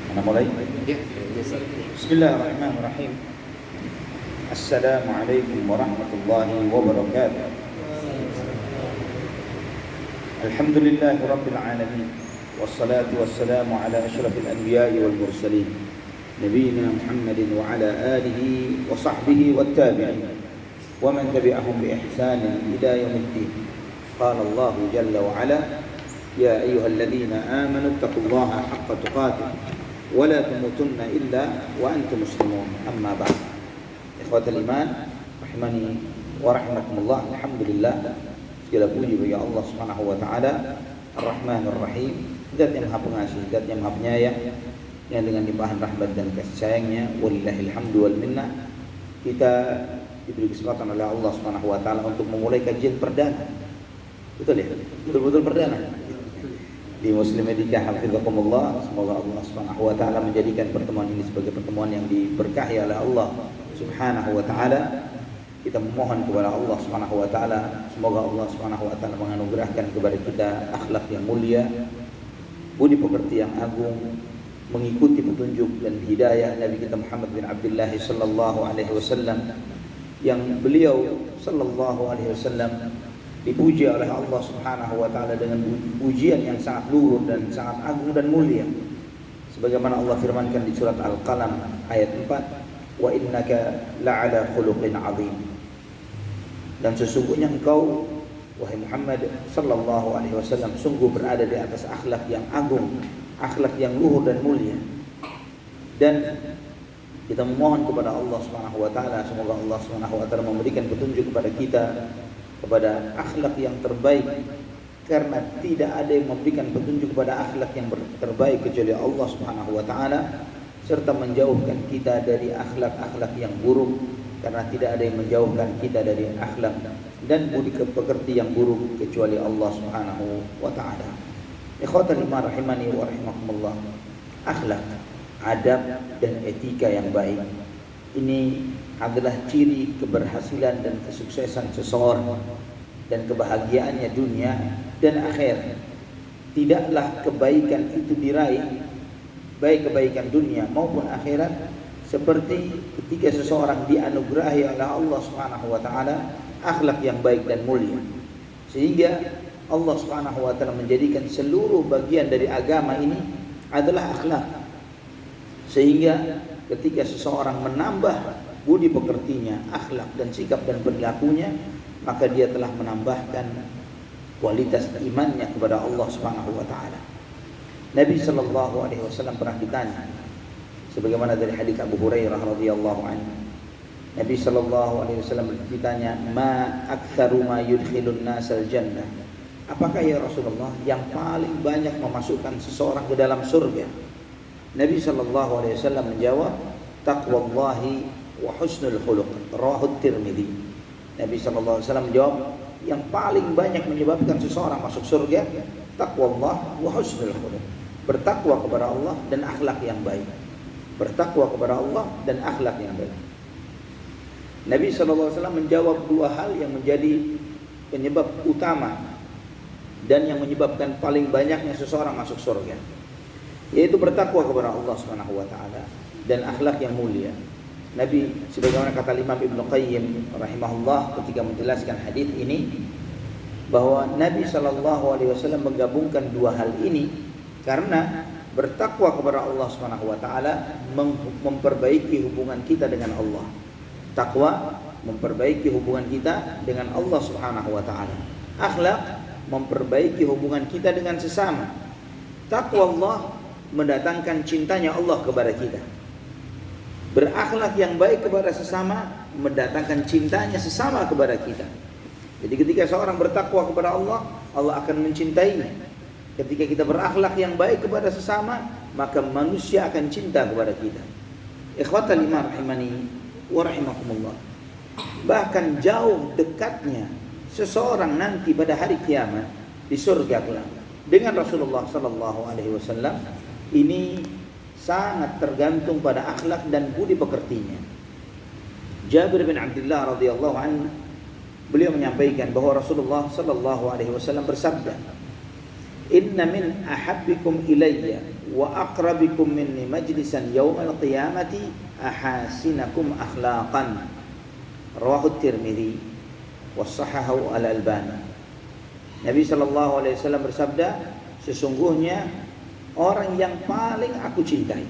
Mana mulai? Bismillahirrahmanirrahim. Assalamualaikum warahmatullahi wabarakatuh. Alhamdulillahi rabbil alamin. Wassalatu wassalamu ala asyrafil anbiya'i wal mursalin Nabiina Muhammadin wa ala alihi wa sahbihi wat tabi'in wa man tabi'ahum bi ihsanin ila yaumiddin. Qala Allah jalla wa ala: Ya ayyuhalladzina amanu taqullaha haqqa tuqatih wa la tamutunna illa wa antum muslimun. Amma ba'd. Ikhwatal iman rahimani wa rahimakumullah. Alhamdulillah, segala puji bagi Allah Subhanahu wa taala Ar-Rahmanir Rahim, Zat yang Maha Pengasih, Zat yang Maha Penyayang, yang dengan limpahan rahmat dan kasih sayangnya, walillahil hamdu wal minnah, kita diberi kesempatan oleh Allah Subhanahu wa taala untuk memulai kajian perdana. Betul ya? Betul-betul perdana di Muslim Medika. Hafizakumullah. Semoga Allah Subhanahu wa taala menjadikan pertemuan ini sebagai pertemuan yang diberkahi oleh Allah Subhanahu wa taala. Kita memohon kepada Allah Subhanahu wa taala, semoga Allah Subhanahu wa taala menganugerahkan kepada kita akhlak yang mulia, budi pekerti yang agung, mengikuti petunjuk dan hidayah Nabi kita Muhammad bin Abdullah sallallahu alaihi wasallam, yang beliau sallallahu alaihi wasallam dipuji oleh Allah Subhanahu wa taala dengan pujian yang sangat luhur dan sangat agung dan mulia, sebagaimana Allah firmankan di surat Al-Qalam ayat 4, wa innaka la'ala khuluqin 'azim. Dan sesungguhnya engkau wahai Muhammad sallallahu alaihi wasallam sungguh berada di atas akhlak yang agung, akhlak yang luhur dan mulia. Dan kita memohon kepada Allah Subhanahu wa taala, semoga Allah Subhanahu wa taala memberikan petunjuk kepada kita kepada akhlak yang terbaik, karena tidak ada yang memberikan petunjuk kepada akhlak yang terbaik kecuali Allah Subhanahu wa taala, serta menjauhkan kita dari akhlak-akhlak yang buruk, karena tidak ada yang menjauhkan kita dari akhlak dan budi pekerti yang buruk kecuali Allah Subhanahu wa taala. Ikhwatal iman rahimani wa rahimakumullah. Akhlak, adab dan etika yang baik ini adalah ciri keberhasilan dan kesuksesan seseorang dan kebahagiaannya dunia dan akhirat. Tidaklah kebaikan itu diraih, baik kebaikan dunia maupun akhirat, seperti ketika seseorang dianugerahi oleh Allah Subhanahu wa taala akhlak yang baik dan mulia, sehingga Allah Subhanahu wa taala menjadikan seluruh bagian dari agama ini adalah akhlak. Sehingga ketika seseorang menambah budi pekertinya, akhlak dan sikap dan perilakunya, maka dia telah menambahkan kualitas imannya kepada Allah Subhanahu wa taala. Nabi sallallahu alaihi wasallam pernah ditanya, sebagaimana dari hadis Abu Hurairah radhiyallahu anhu. Nabi sallallahu alaihi wasallam ditanya, "Ma aktsaru ma yudkhilun nasal jannah?" Apakah ya Rasulullah yang paling banyak memasukkan seseorang ke dalam surga? Nabi sallallahu alaihi wasallam menjawab, "Taqwallahi wa husnul khuluq." Rawahu Tirmidzi. Nabi sallallahu alaihi wasallam menjawab, yang paling banyak menyebabkan seseorang masuk surga, taqwallah wa husnul khuluq. Bertakwa kepada Allah dan akhlak yang baik. Bertakwa kepada Allah dan akhlak yang baik. Nabi sallallahu alaihi wasallam menjawab dua hal yang menjadi penyebab utama dan yang menyebabkan paling banyaknya seseorang masuk surga, yaitu bertakwa kepada Allah Subhanahu wa taala dan akhlak yang mulia. Nabi, sebagaimana kata Imam Ibnu Qayyim rahimahullah ketika menjelaskan hadis ini, bahwa Nabi sallallahu alaihi wasallam menggabungkan dua hal ini karena bertakwa kepada Allah Subhanahu wa taala memperbaiki hubungan kita dengan Allah. Takwa memperbaiki hubungan kita dengan Allah Subhanahu wa taala. Akhlak memperbaiki hubungan kita dengan sesama. Takwa Allah mendatangkan cintanya Allah kepada kita. Berakhlak yang baik kepada sesama mendatangkan cintanya sesama kepada kita. Jadi ketika seorang bertakwa kepada Allah, Allah akan mencintainya. Ketika kita berakhlak yang baik kepada sesama, maka manusia akan cinta kepada kita. Ikhwatal iman rahimani wa rahimakumullah. Bahkan jauh dekatnya seseorang nanti pada hari kiamat di surga kelak dengan Rasulullah sallallahu alaihi wasallam ini sangat tergantung pada akhlak dan budi pekertinya. Jabir bin Abdullah radhiyallahu anhu, beliau menyampaikan bahwa Rasulullah sallallahu alaihi wasallam bersabda, inna min ahabbikum ilayya wa aqrabikum minni majlisan yaumal qiyamati ahasinakum akhlaqan. Rawahu Tirmidzi wa sahahahu al-Albani. Nabi sallallahu alaihi wasallam bersabda, sesungguhnya orang yang paling aku cintai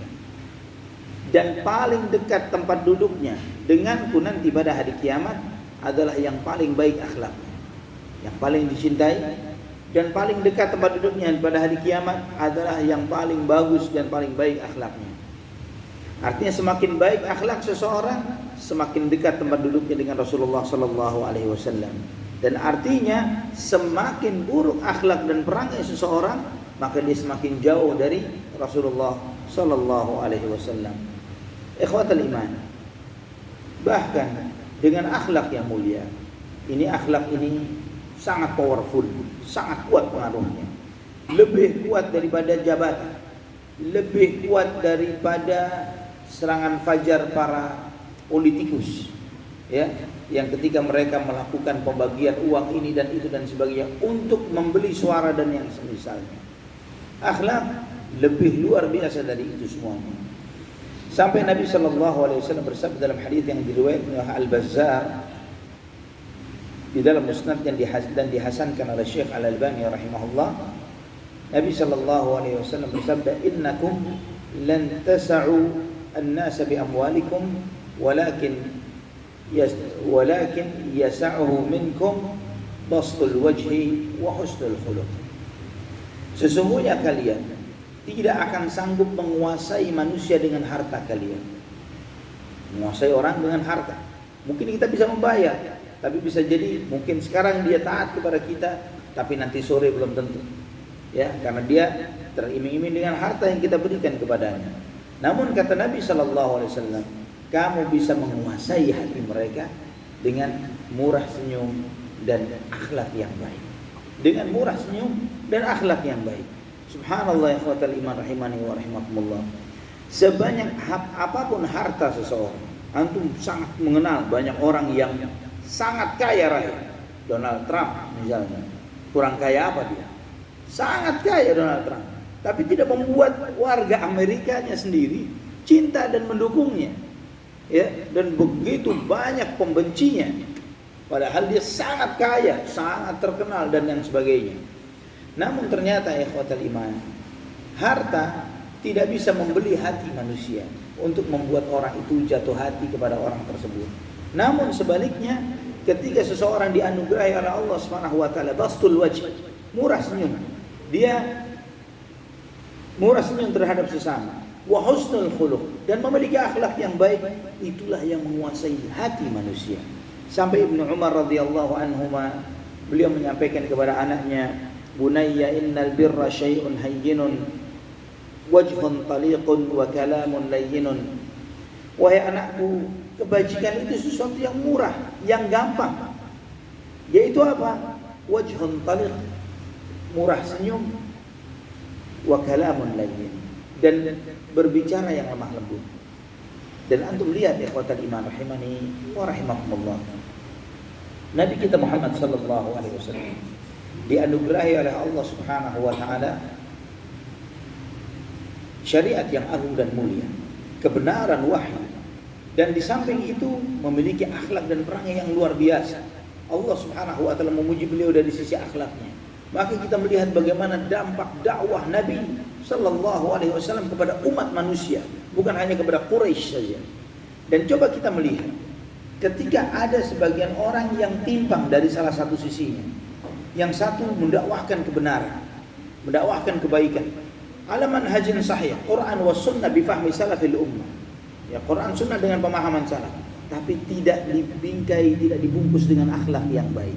dan paling dekat tempat duduknya denganku nanti pada hari kiamat adalah yang paling baik akhlaknya. Yang paling dicintai dan paling dekat tempat duduknya pada hari kiamat adalah yang paling bagus dan paling baik akhlaknya. Artinya semakin baik akhlak seseorang, semakin dekat tempat duduknya dengan Rasulullah sallallahu alaihi wasallam. Dan artinya semakin buruk akhlak dan perangai seseorang, maka dia semakin jauh dari Rasulullah sallallahu alaihi wasallam. Ikhwatal iman, bahkan dengan akhlak yang mulia, ini akhlak ini sangat powerful, sangat kuat pengaruhnya, lebih kuat daripada jabatan, lebih kuat daripada serangan fajar para politikus, ya, yang ketika mereka melakukan pembagian uang ini dan itu dan sebagainya untuk membeli suara dan yang semisalnya. Akhlak lebih luar biasa dari itu semuanya. Sampai Nabi sallallahu alaihi wasallam bersabda dalam hadis yang diriwayatkan oleh Al-Bazzar di dalam musnad dan dihasankan oleh Syekh Al-Albani rahimahullah, Nabi sallallahu alaihi wasallam bersabda, innakum lan tas'u an-nas bi amwalikum walakin yas'uhu minkum bastul wajhi wa husnul khuluq. Sesungguhnya kalian tidak akan sanggup menguasai manusia dengan harta kalian. Menguasai orang dengan harta. Mungkin kita bisa membayar, tapi bisa jadi mungkin sekarang dia taat kepada kita, tapi nanti sore belum tentu. Ya, karena dia teriming-iming dengan harta yang kita berikan kepadanya. Namun kata Nabi sallallahu alaihi wasallam, kamu bisa menguasai hati mereka dengan murah senyum dan akhlak yang baik. Dengan murah senyum dan akhlak yang baik. Subhanallah, ikhwatal iman rahimani wa rahimakumullah. Sebanyak apapun harta seseorang, antum sangat mengenal banyak orang yang sangat kaya raya. Donald Trump misalnya, kurang kaya apa dia? Sangat kaya Donald Trump, tapi tidak membuat warga Amerikanya sendiri cinta dan mendukungnya. Ya, dan begitu banyak pembencinya. Padahal dia sangat kaya, sangat terkenal dan yang sebagainya. Namun ternyata ikhwatal iman, harta tidak bisa membeli hati manusia untuk membuat orang itu jatuh hati kepada orang tersebut. Namun sebaliknya, ketika seseorang dianugerahi oleh Allah Subhanahu wa taala bastul wajh, murah senyum, dia murah senyum terhadap sesama, wa husnul khuluq, dan memiliki akhlak yang baik, itulah yang menguasai hati manusia. Sampai Ibnu Umar radhiyallahu anhuma, beliau menyampaikan kepada anaknya, bunayya innal birra syai'un hayyinun wajhun taliqun wa kalamun layyinun. Wahai anakku, kebajikan itu sesuatu yang murah, yang gampang. Yaitu apa? Wajhun taliq, murah senyum, wa kalamun layyin, dan berbicara yang lemah lembut. Dan antum lihat ikhwatal iman rahimani wa rahimakumullah, Nabi kita Muhammad sallallahu alaihi wasallam dianugerahi oleh Allah Subhanahu wa taala syariat yang agung dan mulia, kebenaran wahyu, dan di samping itu memiliki akhlak dan perangai yang luar biasa. Allah Subhanahu wa taala memuji beliau dari sisi akhlaknya. Maka kita melihat bagaimana dampak dakwah Nabi sallallahu alaihi wasallam kepada umat manusia, bukan hanya kepada Quraisy saja. Dan coba kita melihat ketika ada sebagian orang yang timpang dari salah satu sisinya. Yang satu mendakwahkan kebenaran, mendakwahkan kebaikan, ala manhajin sahih, Quran was sunnah bi fahmi salafil ummah. Ya, Quran sunnah dengan pemahaman salaf, tapi tidak dibingkai, tidak dibungkus dengan akhlak yang baik.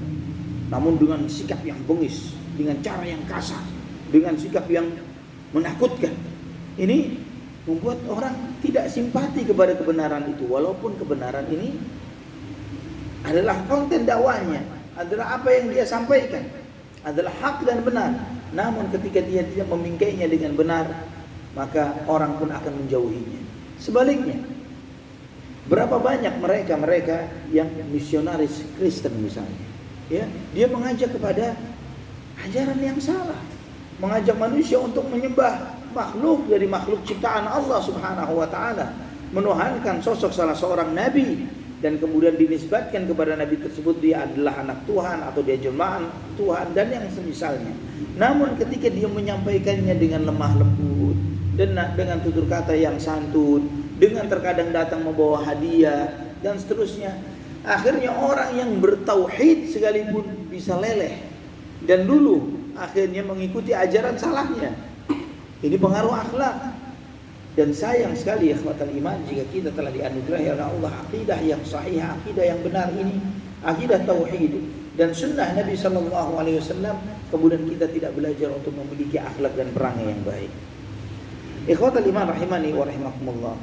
Namun dengan sikap yang bengis, dengan cara yang kasar, dengan sikap yang menakutkan. Ini membuat orang tidak simpati kepada kebenaran itu, walaupun kebenaran ini adalah konten dakwahnya, adalah apa yang dia sampaikan, adalah hak dan benar. Namun ketika dia tidak membingkainya dengan benar, maka orang pun akan menjauhinya. Sebaliknya, berapa banyak mereka yang misionaris Kristen misalnya, ya, dia mengajak kepada ajaran yang salah, mengajak manusia untuk menyembah makhluk dari makhluk ciptaan Allah Subhanahu wa taala, menuhankan sosok salah seorang nabi dan kemudian dinisbatkan kepada nabi tersebut dia adalah anak Tuhan atau dia jelmaan Tuhan dan yang semisalnya. Namun ketika dia menyampaikannya dengan lemah lembut dan dengan tutur kata yang santun, dengan terkadang datang membawa hadiah dan seterusnya, akhirnya orang yang bertauhid sekalipun bisa leleh dan dulu akhirnya mengikuti ajaran salahnya. Ini pengaruh akhlak. Dan sayang sekali ya ikhwatal iman, jika kita telah dianugerahi oleh Allah akidah yang sahih, akidah yang benar ini, akidah tauhid dan sunnah Nabi sallallahu alaihi wasallam, kemudian kita tidak belajar untuk memiliki akhlak dan perangai yang baik. Ikhwatal iman rahimani wa rahimakumullah.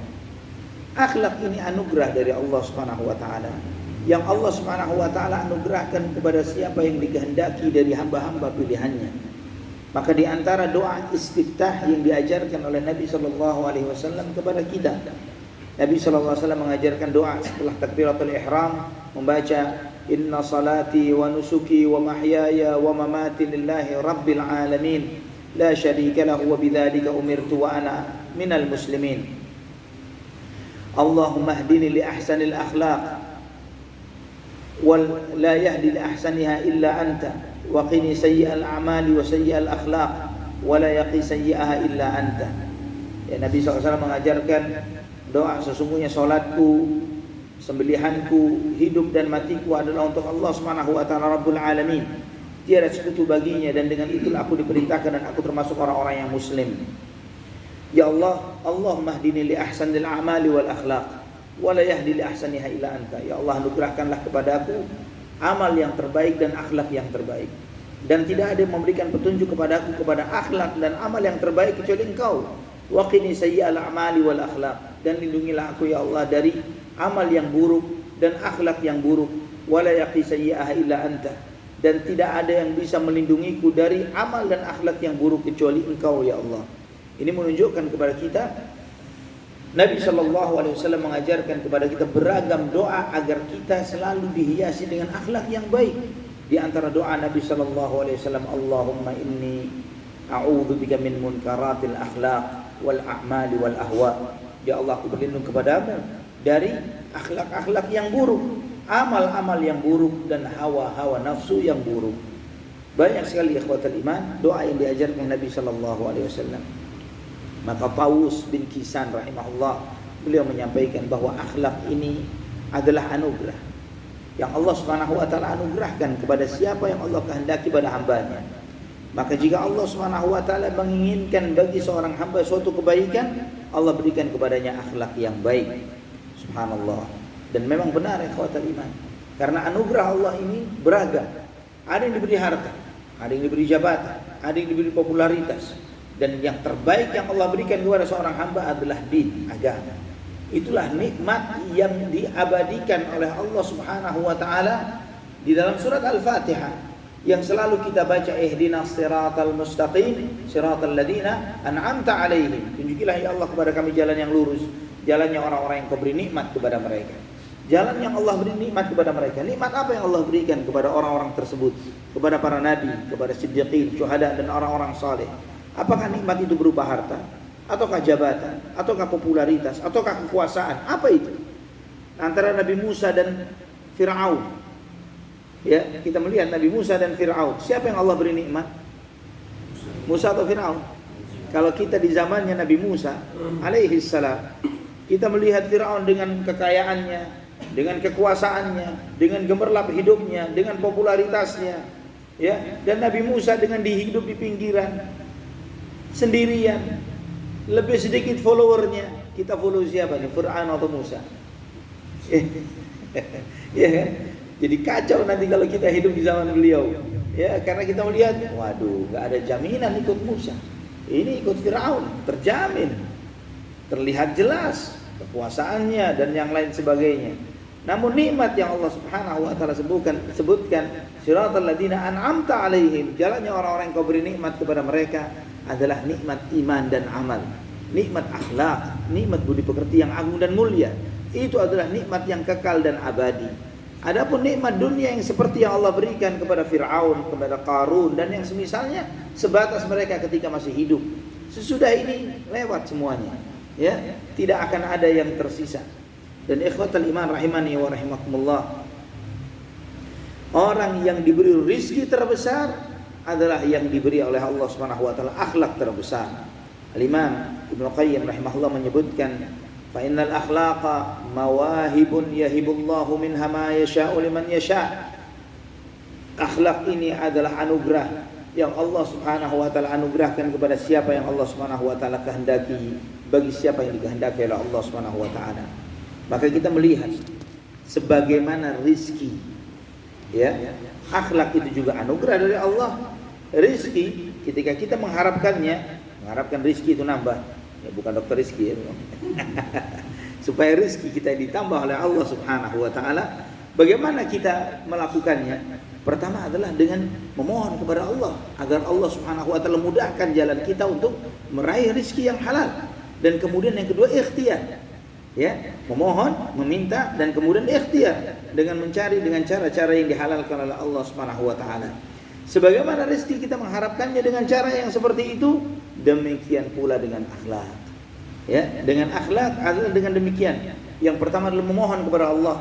Akhlak ini anugerah dari Allah Subhanahu wa taala, yang Allah Subhanahu wa taala anugerahkan kepada siapa yang dikehendaki dari hamba-hamba pilihannya. Maka di antara doa istiftah yang diajarkan oleh Nabi sallallahu alaihi wasallam kepada kita, Nabi sallallahu alaihi wasallam mengajarkan doa setelah takbiratul ihram, membaca inna salati wa nusuki wa mahyaya wa mamati lillahi rabbil alamin la syarika lahu wa bidzalika umirtu wa ana minal muslimin. Allahumma hdini li ahsanil akhlaq wal la yahdi li ahsaniha illa anta wa qini sayyi'al a'mali wa sayyi'al akhlaq wa la yaqi sayyi'aha illa anta. Ya, Nabi SAW mengajarkan doa, sesungguhnya salatku, sembelihanku, hidup dan matiku adalah untuk Allah Subhanahu wa taala Rabbul Alamin. Tiada sekutu baginya dan dengan itulah aku diperintahkan dan aku termasuk orang-orang yang muslim. Ya Allah, Allahumma hdini li ahsanil a'mali wal akhlaq wa la yahdi li ahsaniha illa anta. Ya Allah, anugerahkanlah kepadaku amal yang terbaik dan akhlak yang terbaik, dan tidak ada yang memberikan petunjuk kepadaku kepada akhlak dan amal yang terbaik kecuali Engkau. Wa qini sayyi'al a'mali wal akhlaq, dan lindungilah aku ya Allah dari amal yang buruk dan akhlak yang buruk. Wa la yaqi sayyi'aha illa anta, dan tidak ada yang bisa melindungiku dari amal dan akhlak yang buruk kecuali Engkau ya Allah. Ini menunjukkan kepada kita Nabi sallallahu alaihi wasallam mengajarkan kepada kita beragam doa agar kita selalu dihiasi dengan akhlak yang baik. Di antara doa Nabi sallallahu alaihi wasallam, Allahumma inni a'udzubika min munkaratil akhlaq wal a'mali wal ahwa. Ya Allah, aku berlindung kepadamu dari akhlak-akhlak yang buruk, amal-amal yang buruk dan hawa-hawa nafsu yang buruk. Banyak sekali ikhwatul iman doa yang diajarkan Nabi sallallahu alaihi wasallam. Maka Tawus bin Kisan rahimahullah, beliau menyampaikan bahwa akhlak ini adalah anugerah yang Allah Subhanahu wa taala anugerahkan kepada siapa yang Allah kehendaki pada hambanya. Maka jika Allah Subhanahu wa taala menginginkan bagi seorang hamba suatu kebaikan, Allah berikan kepadanya akhlak yang baik. Subhanallah. Dan memang benar ikhwatul iman, karena anugerah Allah ini beragam. Ada yang diberi harta, ada yang diberi jabatan, ada yang diberi popularitas. Dan yang terbaik yang Allah berikan kepada seorang hamba adalah din, agama. Itulah nikmat yang diabadikan oleh Allah Subhanahu wa taala di dalam surat Al-Fatihah yang selalu kita baca, ihdinas siratal mustaqim siratal ladzina an'amta 'alaihim. Tunjukilah ya Allah kepada kami jalan yang lurus, jalannya orang-orang yang Kau beri nikmat kepada mereka. Jalan yang Allah beri nikmat kepada mereka. Nikmat apa yang Allah berikan kepada orang-orang tersebut? Kepada para nabi, kepada siddiqin, syuhada dan orang-orang saleh. Apakah nikmat itu berupa harta, ataukah jabatan, ataukah popularitas, ataukah kekuasaan? Apa itu? Antara Nabi Musa dan Fir'aun. Ya, kita melihat Nabi Musa dan Fir'aun. Siapa yang Allah beri nikmat? Musa atau Fir'aun? Kalau kita di zamannya Nabi Musa alaihi salam, kita melihat Fir'aun dengan kekayaannya, dengan kekuasaannya, dengan gemerlap hidupnya, dengan popularitasnya, ya, dan Nabi Musa dengan dihidup di pinggiran sendirian, lebih sedikit followernya. Kita follow siapa nih, Fir'aun atau Musa? Ya kan? Jadi kacau nanti kalau kita hidup di zaman beliau. Ya, karena kita melihat, waduh, nggak ada jaminan ikut Musa. Ini ikut Fir'aun, terjamin, terlihat jelas kekuasaannya dan yang lain sebagainya. Namun nikmat yang Allah Subhanahu wa taala sebutkan siratal ladzina an'amta 'alaihim, jalannya orang-orang yang Kau beri nikmat kepada mereka adalah nikmat iman dan amal, nikmat akhlak, nikmat budi pekerti yang agung dan mulia. Itu adalah nikmat yang kekal dan abadi. Adapun nikmat dunia yang seperti yang Allah berikan kepada Fir'aun, kepada Qarun dan yang semisalnya, sebatas mereka ketika masih hidup. Sesudah ini lewat semuanya, ya, tidak akan ada yang tersisa. Dan ikhwatal iman rahimani wa rahimakumullah, orang yang diberi rizki terbesar adalah yang diberi oleh Allah Subhanahu wa taala akhlak terbesar. Al-Imam Ibnu Qayyim rahimahullah menyebutkan, fa innal akhlaqa mawahibun yahibullahu minha ma yasha'u liman yasha'. Akhlak ini adalah anugerah yang Allah Subhanahu wa taala anugerahkan kepada siapa yang Allah Subhanahu wa taala kehendaki, bagi siapa yang dikehendaki oleh Allah Subhanahu wa taala. Maka kita melihat sebagaimana rizki, ya, akhlak itu juga anugerah dari Allah. Rizki ketika kita mengharapkannya, mengharapkan rizki itu nambah, ya, bukan dokter rizki, ya. Supaya rizki kita ditambah oleh Allah Subhanahu wa taala, bagaimana kita melakukannya? Pertama adalah dengan memohon kepada Allah agar Allah Subhanahu wa taala mudahkan jalan kita untuk meraih rizki yang halal. Dan kemudian yang kedua, ikhtiar, ya, memohon, meminta, dan kemudian ikhtiar dengan mencari dengan cara-cara yang dihalalkan oleh Allah Subhanahu wa taala. Sebagaimana rezeki kita mengharapkannya dengan cara yang seperti itu, demikian pula dengan akhlak. Ya, dengan akhlak adalah dengan demikian. Yang pertama adalah memohon kepada Allah,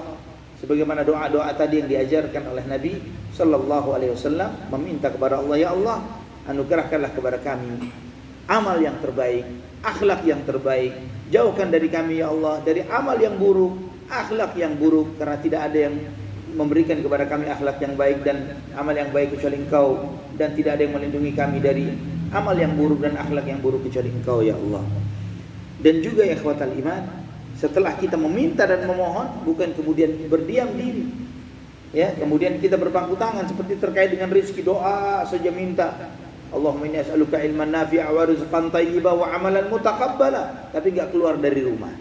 sebagaimana doa-doa tadi yang diajarkan oleh Nabi sallallahu alaihi wasallam, meminta kepada Allah, ya Allah, anugerahkanlah kepada kami amal yang terbaik, akhlak yang terbaik. Jauhkan dari kami ya Allah dari amal yang buruk, akhlak yang buruk, karena tidak ada yang memberikan kepada kami akhlak yang baik dan amal yang baik kecuali Engkau, dan tidak ada yang melindungi kami dari amal yang buruk dan akhlak yang buruk kecuali Engkau ya Allah. Dan juga ya ikhwatal iman, setelah kita meminta dan memohon, bukan kemudian berdiam diri, ya, kemudian kita berpangku tangan seperti terkait dengan rezeki, doa saja minta, Allahumma inni as'aluka ilman nafi'a wa rizqan thayyiba wa amalan mutaqabbala, tapi enggak keluar dari rumah,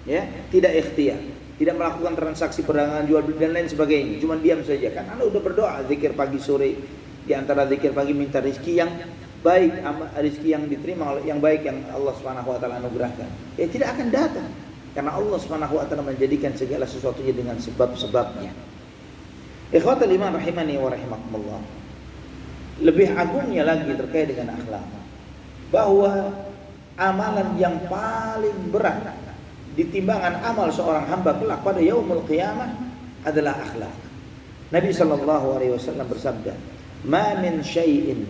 ya, tidak ikhtiar, tidak melakukan transaksi perdagangan jual beli dan lain sebagainya, cuma diam saja. Kan Anda udah berdoa zikir pagi sore, di antara zikir pagi minta rezeki yang baik, rezeki yang diterima oleh yang baik yang Allah Subhanahu wa taala anugerahkan, ya tidak akan datang, karena Allah Subhanahu wa taala menjadikan segala sesuatunya dengan sebab-sebabnya. Ikhwatul iman rahimani wa rahimakumullah, lebih agungnya lagi terkait dengan akhlak, bahwa amalan yang paling berat di timbangan amal seorang hamba kelak pada yaumul qiyamah adalah akhlak. Nabi sallallahu alaihi wasallam bersabda, "Ma min syai'in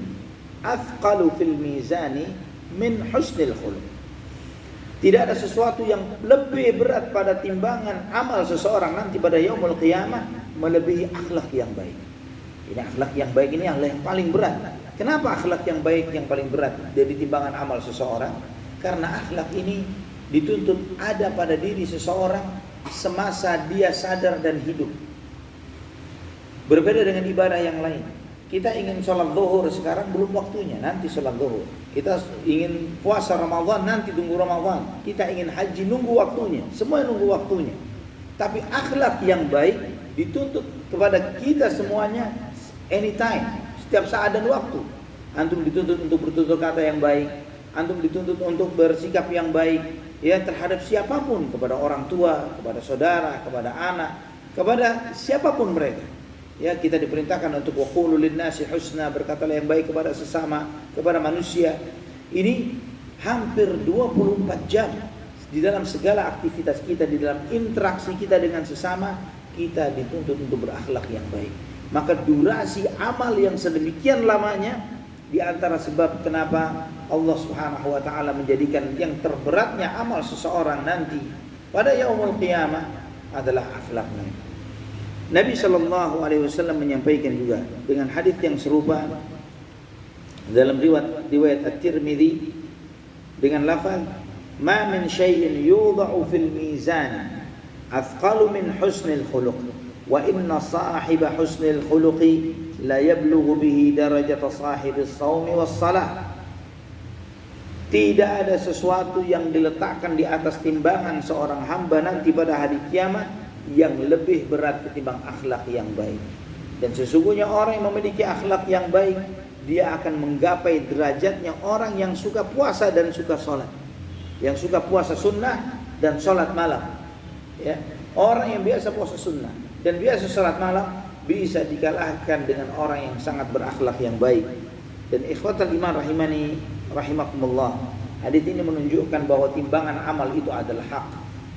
athqalu fil mizani min husnil khuluq." Tidak ada sesuatu yang lebih berat pada timbangan amal seseorang nanti pada yaumul qiyamah melebihi akhlak yang baik. Ini akhlak yang baik ini adalah yang paling berat. Kenapa akhlak yang baik yang paling berat dari timbangan amal seseorang? Karena akhlak ini dituntut ada pada diri seseorang semasa dia sadar dan hidup. Berbeda dengan ibadah yang lain. Kita ingin sholat zuhur sekarang belum waktunya, nanti sholat zuhur. Kita ingin puasa Ramadan, nanti tunggu Ramadan. Kita ingin haji, nunggu waktunya. Semua nunggu waktunya. Tapi akhlak yang baik dituntut kepada kita semuanya anytime, setiap saat dan waktu. Antum dituntut untuk bertutur kata yang baik, antum dituntut untuk bersikap yang baik, ya, terhadap siapapun, kepada orang tua, kepada saudara, kepada anak, kepada siapapun mereka. Ya, kita diperintahkan untuk waqulu linnasi husna, berkatalah yang baik kepada sesama, kepada manusia. Ini hampir 24 jam di dalam segala aktivitas kita, di dalam interaksi kita dengan sesama, kita dituntut untuk berakhlak yang baik. Maka durasi amal yang sedemikian lamanya, di antara sebab kenapa Allah Subhanahu wa taala menjadikan yang terberatnya amal seseorang nanti pada yaumul qiyamah adalah akhlaknya. Nabi sallallahu alaihi wasallam menyampaikan juga dengan hadis yang serupa dalam riwayat At-Tirmidzi dengan lafaz, "Ma min syai'in yudha'u fil mizan athqalu min husnil khuluq wa inna sahiba husnil khuluqi la yablughu bihi darajata sahibis shaumi was salah." Tidak ada sesuatu yang diletakkan di atas timbangan seorang hamba nanti pada hari kiamat yang lebih berat ketimbang akhlak yang baik. Dan sesungguhnya orang yang memiliki akhlak yang baik, dia akan menggapai derajatnya orang yang suka puasa dan suka sholat, yang suka puasa sunnah dan sholat malam, ya. Orang yang biasa puasa sunnah Dan biasa salat malam bisa dikalahkan dengan orang yang sangat berakhlak yang baik. Dan ikhwatal iman rahimani rahimakumullah, hadis ini menunjukkan bahwa timbangan amal itu adalah hak,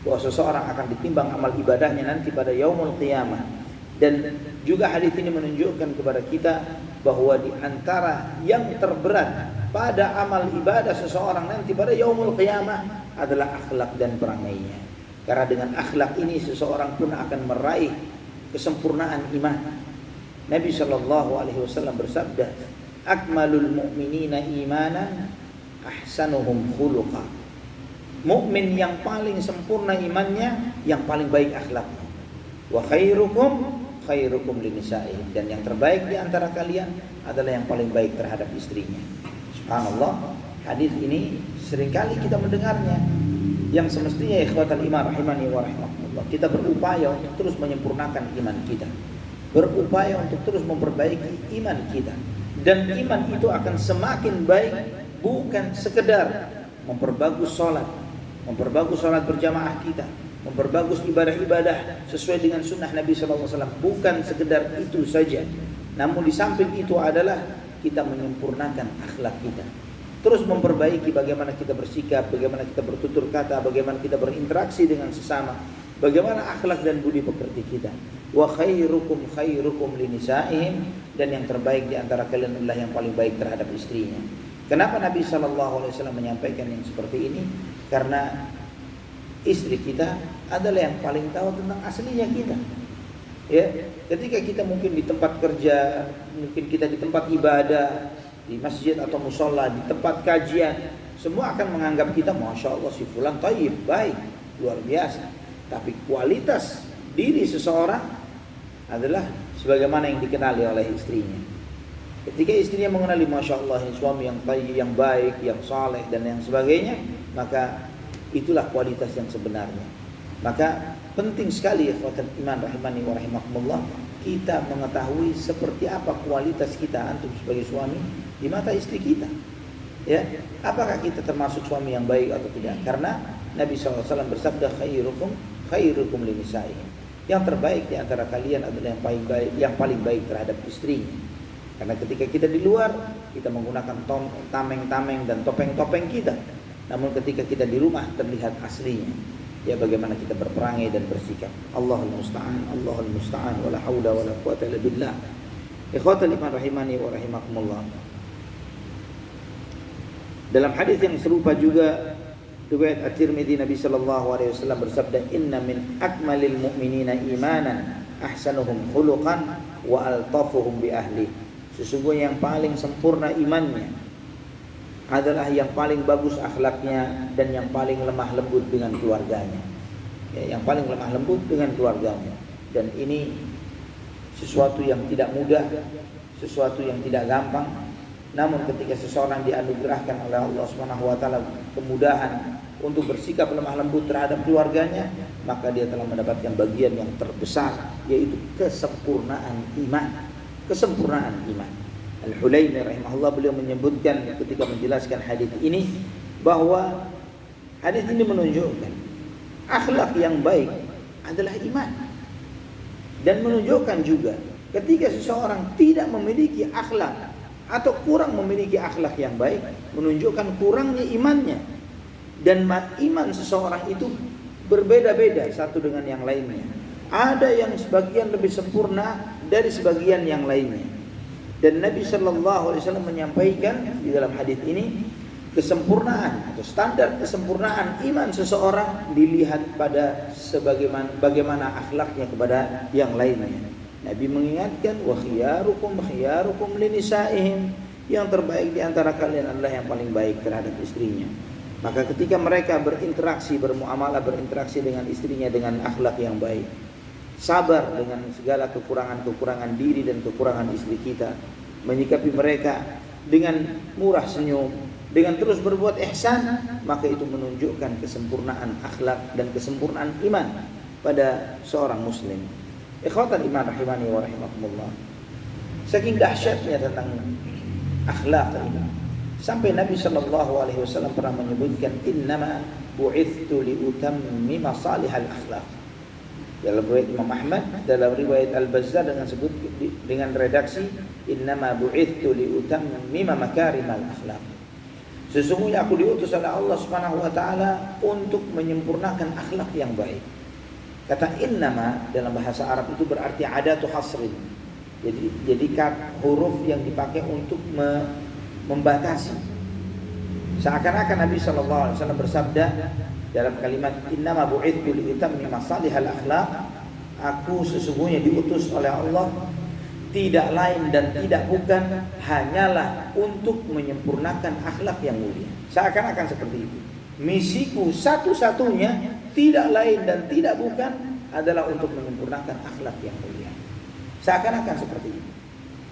bahwa seseorang akan ditimbang amal ibadahnya nanti pada yaumul qiyamah. Dan juga hadis ini menunjukkan kepada kita bahwa di antara yang terberat pada amal ibadah seseorang nanti pada yaumul qiyamah adalah akhlak dan perangainya. Karena dengan akhlak ini seseorang pun akan meraih kesempurnaan iman. Nabi SAW bersabda, akmalul mu'minina imanan ahsanuhum khuluqa. Mukmin yang paling sempurna imannya, yang paling baik akhlaknya. Wa khairukum linisa'ihim, dan yang terbaik di antara kalian adalah yang paling baik terhadap istrinya. Subhanallah, hadis ini seringkali kita mendengarnya, yang semestinya ikhwatal iman rahimani wa rahimakumullah, kita berupaya untuk terus menyempurnakan iman kita, berupaya untuk terus memperbaiki iman kita. Dan iman itu akan semakin baik bukan sekedar memperbagus sholat berjamaah kita, memperbagus ibadah-ibadah sesuai dengan sunnah Nabi SAW. Bukan sekedar itu saja, namun di samping itu adalah kita menyempurnakan akhlak kita, terus memperbaiki bagaimana kita bersikap, bagaimana kita bertutur kata, bagaimana kita berinteraksi dengan sesama, bagaimana akhlak dan budi pekerti kita. Wa khairukum linisa'ihim, dan yang terbaik di antara kalian adalah yang paling baik terhadap istrinya. Kenapa Nabi SAW menyampaikan yang seperti ini? Karena istri kita adalah yang paling tahu tentang aslinya kita. Ya, ketika kita mungkin di tempat kerja, mungkin kita di tempat ibadah, di masjid atau musola, di tempat kajian, semua akan menganggap kita, masya Allah si fulan thayyib, baik, luar biasa. Tapi kualitas diri seseorang adalah sebagaimana yang dikenali oleh istrinya. Ketika istrinya mengenali, masya Allah ini suami yang thayyib, yang baik, yang saleh dan yang sebagainya, maka itulah kualitas yang sebenarnya. Maka penting sekali ikhwatul iman rahimani wa rahimakumullah, kita mengetahui seperti apa kualitas kita antum sebagai suami di mata istri kita. Ya, apakah kita termasuk suami yang baik atau tidak? Karena Nabi SAW bersabda, khairukum linisa'ihim. Yang terbaik di antara kalian adalah yang paling baik terhadap istrinya. Karena ketika kita di luar, kita menggunakan tameng-tameng dan topeng-topeng kita. Namun ketika kita di rumah terlihat aslinya. Ya, bagaimana kita berperangai dan bersikap. Allahul musta'an wala haula wala quwata illa billah. Ikhwatul iman rahimani wa rahimakumullah. Dalam hadis yang serupa juga riwayat At-Tirmidzi, Nabi sallallahu alaihi wasallam bersabda, inna min akmalil mu'minina imanan ahsanuhum khuluqan wa altafuhum bi ahli. Sesungguhnya yang paling sempurna imannya adalah yang paling bagus akhlaknya dan yang paling lemah lembut dengan keluarganya. Ya, yang paling lemah lembut dengan keluarganya. Dan ini sesuatu yang tidak mudah, sesuatu yang tidak gampang. Namun ketika seseorang dianugerahkan oleh Allah Subhanahu wa taala kemudahan untuk bersikap lemah lembut terhadap keluarganya, maka dia telah mendapatkan bagian yang terbesar, yaitu kesempurnaan iman. Kesempurnaan iman. Al-Hulaimi rahimahullah, beliau menyebutkan ketika menjelaskan hadis ini bahwa hadis ini menunjukkan akhlak yang baik adalah iman, dan menunjukkan juga ketika seseorang tidak memiliki akhlak atau kurang memiliki akhlak yang baik, menunjukkan kurangnya imannya. Dan iman seseorang itu berbeda-beda satu dengan yang lainnya. Ada yang sebagian lebih sempurna dari sebagian yang lainnya. Dan Nabi sallallahu alaihi wasallam menyampaikan di dalam hadis ini, kesempurnaan atau standar kesempurnaan iman seseorang dilihat pada bagaimana akhlaknya kepada yang lainnya. Nabi mengingatkan, wa khiyarukum linisa'ihim, yang terbaik di antara kalian adalah yang paling baik terhadap istrinya. Maka ketika mereka bermuamalah, berinteraksi dengan istrinya dengan akhlak yang baik, sabar dengan segala kekurangan diri dan kekurangan istri kita, menyikapi mereka dengan murah senyum, dengan terus berbuat ihsan, maka itu menunjukkan kesempurnaan akhlak dan kesempurnaan iman pada seorang muslim. Ikhwatal iman rahimani wa rahimakumullah, saking dahsyatnya tentang akhlak ini, sampai Nabi SAW pernah menyebutkan, innama bu'ithtu liutammima salihal akhlak. Dalam riwayat Imam Ahmad, dalam riwayat Al-Bazzar dengan redaksi innama bu'ithu liutammima makarimal akhlaq. Sesungguhnya aku diutus oleh Allah Subhanahu wa taala untuk menyempurnakan akhlak yang baik. Kata innama dalam bahasa Arab itu berarti adatu hasrin. Jadi huruf yang dipakai untuk membatasi. Seakan-akan Nabi sallallahu alaihi wasallam bersabda dalam kalimat innama bu'ithu liutammima salihal akhlaq, aku sesungguhnya diutus oleh Allah tidak lain dan tidak bukan hanyalah untuk menyempurnakan akhlak yang mulia. Seakan-akan seperti itu. Misiku satu-satunya tidak lain dan tidak bukan adalah untuk menyempurnakan akhlak yang mulia. Seakan-akan seperti itu.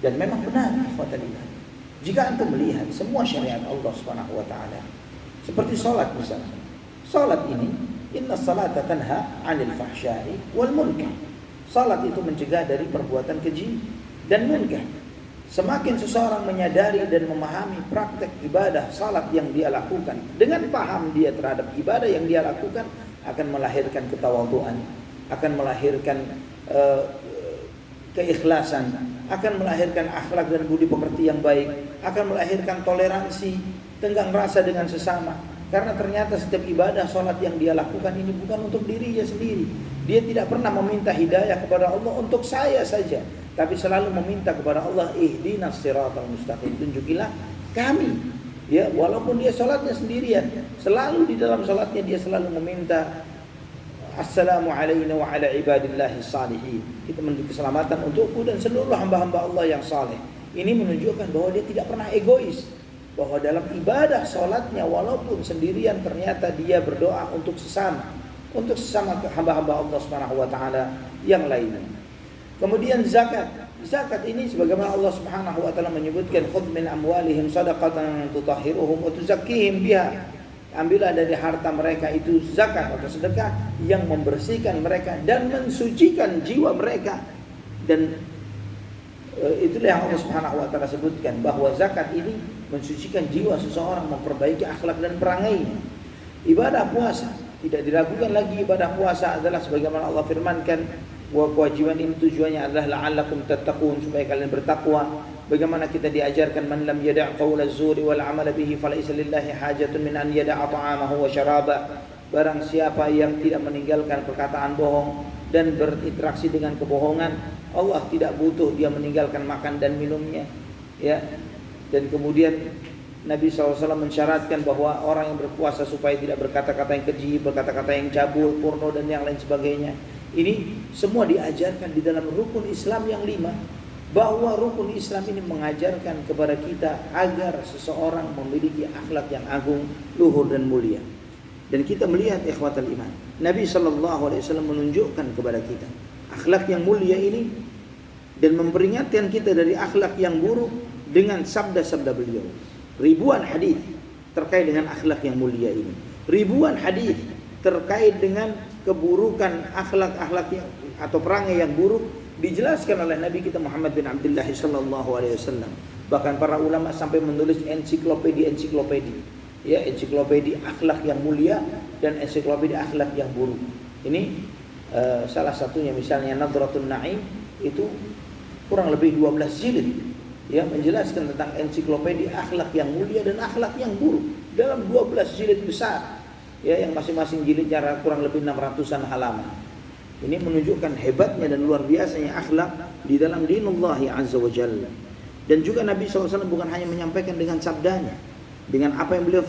Dan memang benar, ikhwatalillah. Jika antum melihat semua syariat Allah Subhanahu wa taala, seperti salat misalnya. Salat ini inna salata tanha 'anil fahsya'i wal munkar. Salat itu mencegah dari perbuatan keji dan munkar. Semakin seseorang menyadari dan memahami praktek ibadah salat yang dia lakukan, dengan paham dia terhadap ibadah yang dia lakukan, akan melahirkan ketawadhuan, akan melahirkan keikhlasan, akan melahirkan akhlak dan budi pekerti yang baik, akan melahirkan toleransi, tenggang rasa dengan sesama. Karena ternyata setiap ibadah salat yang dia lakukan ini bukan untuk dirinya sendiri. Dia tidak pernah meminta hidayah kepada Allah untuk saya saja, tapi selalu meminta kepada Allah, ihdinas siratal mustaqim, tunjukilah kami. Ya, walaupun dia salatnya sendirian, selalu di dalam salatnya dia selalu meminta assalamu alayna wa ala ibadillahi salihin. Kita menuju keselamatan untukku dan seluruh hamba-hamba Allah yang saleh. Ini menunjukkan bahwa dia tidak pernah egois, bahwa dalam ibadah salatnya walaupun sendirian ternyata dia berdoa untuk sesama hamba-hamba Allah Subhanahu wa taala yang lainnya. Kemudian zakat ini sebagaimana Allah Subhanahu wa taala menyebutkan khudh min amwalihim shadaqatan tutahhiruhum wa tuzakkihim biha. Ambillah dari harta mereka itu zakat atau sedekah yang membersihkan mereka dan mensucikan jiwa mereka. Dan itulah yang Allah Subhanahu wa taala sebutkan bahwa zakat ini mensucikan jiwa seseorang, memperbaiki akhlak dan perangainya. Ibadah puasa tidak diragukan lagi, ibadah puasa adalah sebagaimana Allah firmankan, bahwa kewajiban ini tujuannya adalah la'allakum tattaqun, supaya kalian bertakwa. Bagaimana kita diajarkan man lam yada' qaula az-zuri wal 'amala bihi falaysa lillahi hajatun min an yada'a ta'amahu wa syaraba. Barang siapa yang tidak meninggalkan perkataan bohong dan berinteraksi dengan kebohongan, Allah tidak butuh dia meninggalkan makan dan minumnya. Ya. Dan kemudian Nabi SAW mensyaratkan bahwa orang yang berpuasa supaya tidak berkata-kata yang keji, berkata-kata yang cabul, porno dan yang lain sebagainya. Ini semua diajarkan di dalam rukun Islam yang 5. Bahwa rukun Islam ini mengajarkan kepada kita agar seseorang memiliki akhlak yang agung, luhur dan mulia. Dan kita melihat ikhwatal iman, Nabi SAW menunjukkan kepada kita akhlak yang mulia ini dan memperingatkan kita dari akhlak yang buruk dengan sabda-sabda beliau. Ribuan hadis terkait dengan akhlak yang mulia ini. Ribuan hadis terkait dengan keburukan akhlak-akhlak atau perangai yang buruk dijelaskan oleh Nabi kita Muhammad bin Abdullah sallallahu alaihi wasallam. Bahkan para ulama sampai menulis ensiklopedi, ya, ensiklopedi akhlak yang mulia dan ensiklopedi akhlak yang buruk. Ini salah satunya misalnya Nadratun Na'im itu kurang lebih 12 jilid, ya, menjelaskan tentang ensiklopedi akhlak yang mulia dan akhlak yang buruk dalam 12 jilid besar, ya, yang masing-masing jilidnya kurang lebih 600-an halaman. Ini menunjukkan hebatnya dan luar biasanya akhlak di dalam dinullah azza wa jalla. Dan juga Nabi SAW bukan hanya menyampaikan dengan sabdanya, dengan apa yang beliau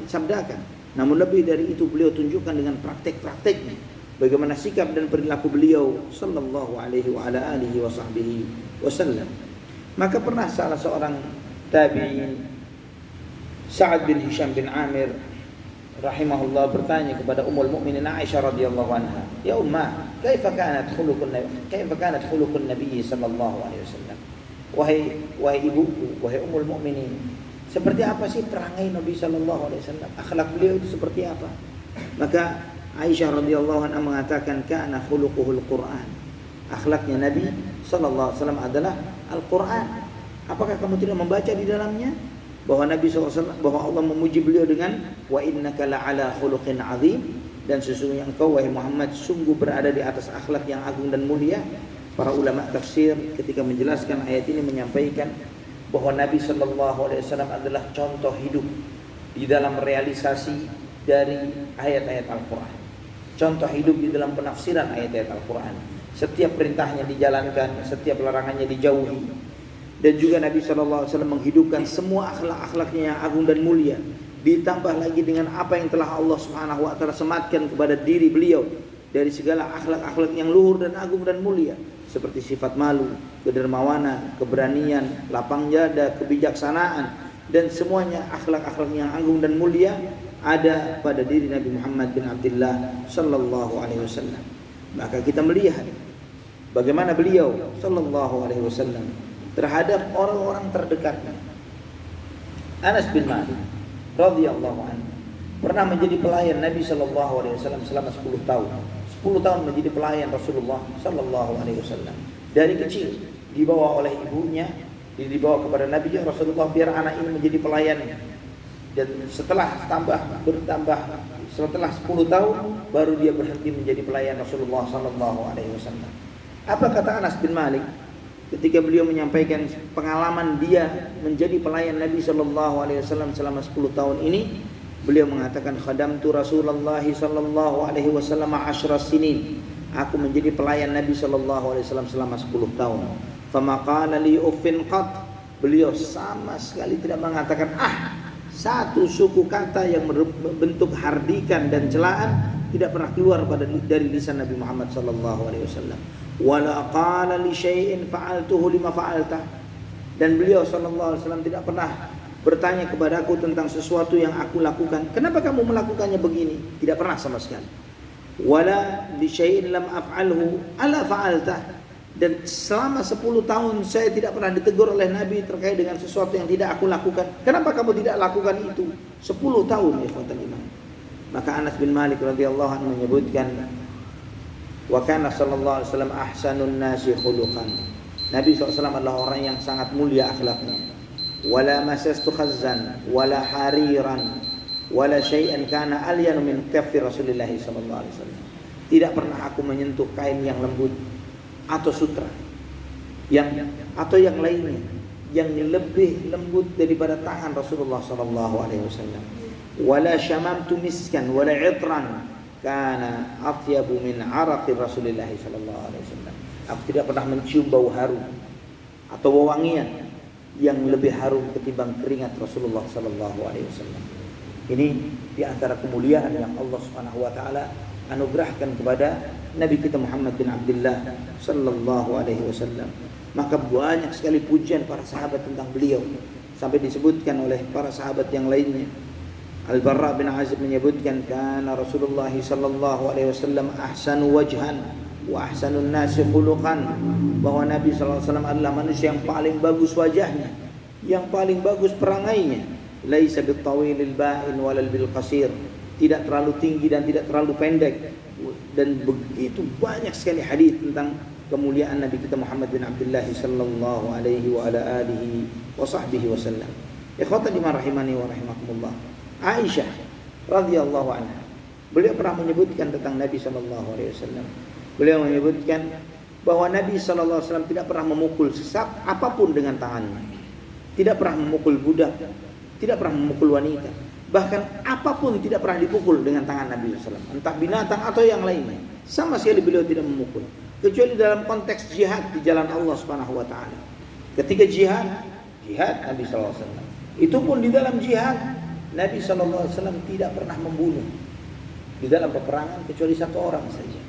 sabdakan, namun lebih dari itu beliau tunjukkan dengan praktek-prakteknya, bagaimana sikap dan perilaku beliau sallallahu alaihi wa ala alihi wa sahbihi wasallam. Maka pernah salah seorang tabi'in, Sa'ad bin Hisham bin Amir rahimahullah, bertanya kepada Ummul Mukminin Aisyah radhiyallahu anha, "Ya ummah, kaifa kanat khuluqun Nabi sallallahu alaihi wasallam?" Wahai ibuku, wahai Ummul Mukminin, seperti apa sih perangai Nabi sallallahu alaihi wasallam? Akhlak beliau itu seperti apa? Maka Aisyah radhiyallahu anha mengatakan, "Kana khuluquhul Qur'an." Akhlaknya Nabi sallallahu alaihi wasallam adalah Al-Qur'an. Apakah kamu tidak membaca di dalamnya bahwa Nabi SAW, bahwa Allah memuji beliau dengan wa innaka la'ala khuluqin azim, dan sesungguhnya engkau wahai Muhammad sungguh berada di atas akhlak yang agung dan mulia. Para ulama tafsir ketika menjelaskan ayat ini menyampaikan bahwa Nabi sallallahu alaihi wasallam adalah contoh hidup di dalam realisasi dari ayat-ayat Al-Qur'an. Contoh hidup di dalam penafsiran ayat-ayat Al-Qur'an. Setiap perintahnya dijalankan, setiap larangannya dijauhi. Dan juga Nabi sallallahu alaihi wasallam menghidupkan semua akhlak-akhlaknya yang agung dan mulia. Ditambah lagi dengan apa yang telah Allah Subhanahu wa taala sematkan kepada diri beliau dari segala akhlak-akhlak yang luhur dan agung dan mulia, seperti sifat malu, kedermawanan, keberanian, lapang dada, kebijaksanaan, dan semuanya akhlak-akhlak yang agung dan mulia ada pada diri Nabi Muhammad bin Abdullah sallallahu alaihi wasallam. Maka kita melihat bagaimana beliau sallallahu alaihi wasallam terhadap orang-orang terdekatnya. Anas bin Malik radhiyallahu anhu pernah menjadi pelayan Nabi sallallahu alaihi wasallam selama 10 tahun. 10 tahun menjadi pelayan Rasulullah sallallahu alaihi wasallam. Dari kecil dibawa oleh ibunya, dibawa kepada Nabi, ya Rasulullah biar anak ini menjadi pelayan. Dan setelah bertambah setelah 10 tahun baru dia berhenti menjadi pelayan Rasulullah sallallahu alaihi wasallam. Apa kata Anas bin Malik ketika beliau menyampaikan pengalaman dia menjadi pelayan Nabi sallallahu alaihi wasallam selama 10 tahun ini? Beliau mengatakan, khadamtu Rasulullah sallallahu alaihi wasallam 10 sinin. Aku menjadi pelayan Nabi sallallahu alaihi wasallam selama 10 tahun. Fama qala li uffin qat. Beliau sama sekali tidak mengatakan satu suku kata yang berbentuk hardikan dan celaan tidak pernah keluar dari lisan Nabi Muhammad sallallahu alaihi wasallam. Wala qala li syai'in fa'altuhu lima fa'alta. Dan beliau sallallahu alaihi wasallam tidak pernah bertanya kepadaku tentang sesuatu yang aku lakukan, kenapa kamu melakukannya begini? Tidak pernah sama sekali. Wala li syai'in lam af'alhu ala fa'alta. Dan selama 10 tahun saya tidak pernah ditegur oleh Nabi terkait dengan sesuatu yang tidak aku lakukan. Kenapa kamu tidak lakukan itu? 10 tahun ya ikhwatal iman. Maka Anas bin Malik radhiyallahu anhu menyebutkan, wa kana sallallahu alaihi wasallam ahsanun nasi khuluqan. Nabi SAW adalah orang yang sangat mulia akhlaknya. Wala masastu khazzan wala hariran wala syai'an kana alyanu min kaffi Rasulillah sallallahu alaihi wasallam. Tidak pernah aku menyentuh kain yang lembut atau sutra atau yang lainnya yang lebih lembut daripada tangan Rasulullah sallallahu alaihi wasallam. Wala syamamtu miskan wala itran kana atyabu min araqi Rasulillah sallallahu alaihi wasallam. Aku tidak pernah mencium bau harum atau wewangian yang lebih harum ketimbang keringat Rasulullah sallallahu alaihi wasallam. Ini di antara kemuliaan yang Allah Subhanahu wa taala anugerahkan kepada Nabi kita Muhammad bin Abdullah sallallahu alaihi wasallam. Maka banyak sekali pujian para sahabat tentang beliau sampai disebutkan oleh para sahabat yang lainnya. Al-Barra bin Azib menyebutkan, kana Rasulullah sallallahu alaihi wasallam ahsanu wajhan wa ahsanun nasi khuluqan, bahwa Nabi sallallahu alaihi wasallam adalah manusia yang paling bagus wajahnya, yang paling bagus perangainya. Laisa bitawilil ba'in walal bil qasir, tidak terlalu tinggi dan tidak terlalu pendek. Dan begitu banyak sekali hadis tentang kemuliaan Nabi kita Muhammad bin Abdullah sallallahu alaihi wa ala alihi wa sahbihi wasallam. Ikhwatan liman rahimani wa rahimakumullah. Aisyah radhiyallahu anha, beliau pernah menyebutkan tentang Nabi sallallahu alaihi wasallam. Beliau menyebutkan bahwa Nabi sallallahu alaihi wasallam tidak pernah memukul apapun dengan tangannya. Tidak pernah memukul budak, tidak pernah memukul wanita. Bahkan apapun tidak pernah dipukul dengan tangan Nabi sallallahu alaihi wasallam, entah binatang atau yang lainnya. Sama sekali beliau tidak memukul, kecuali dalam konteks jihad di jalan Allah Subhanahu wa taala. Ketika jihad Nabi sallallahu alaihi wasallam. Itu pun di dalam jihad Nabi sallallahu alaihi wasallam tidak pernah membunuh di dalam peperangan kecuali satu orang saja.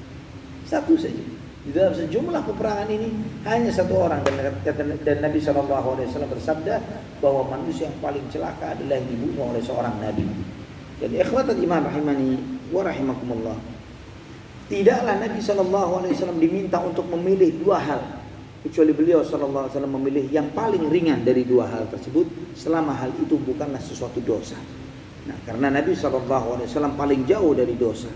Satu saja. Di dalam sejumlah peperangan ini hanya satu orang, dan Nabi sallallahu alaihi wasallam bersabda bahwa manusia yang paling celaka adalah yang dibunuh oleh seorang nabi. Jadi ikhwatul iman rahimani wa rahimakumullah. Tidaklah Nabi sallallahu alaihi wasallam diminta untuk memilih dua hal, kecuali beliau sallallahu alaihi wasallam memilih yang paling ringan dari dua hal tersebut selama hal itu bukanlah sesuatu dosa. Nah, karena Nabi sallallahu alaihi wasallam paling jauh dari dosa.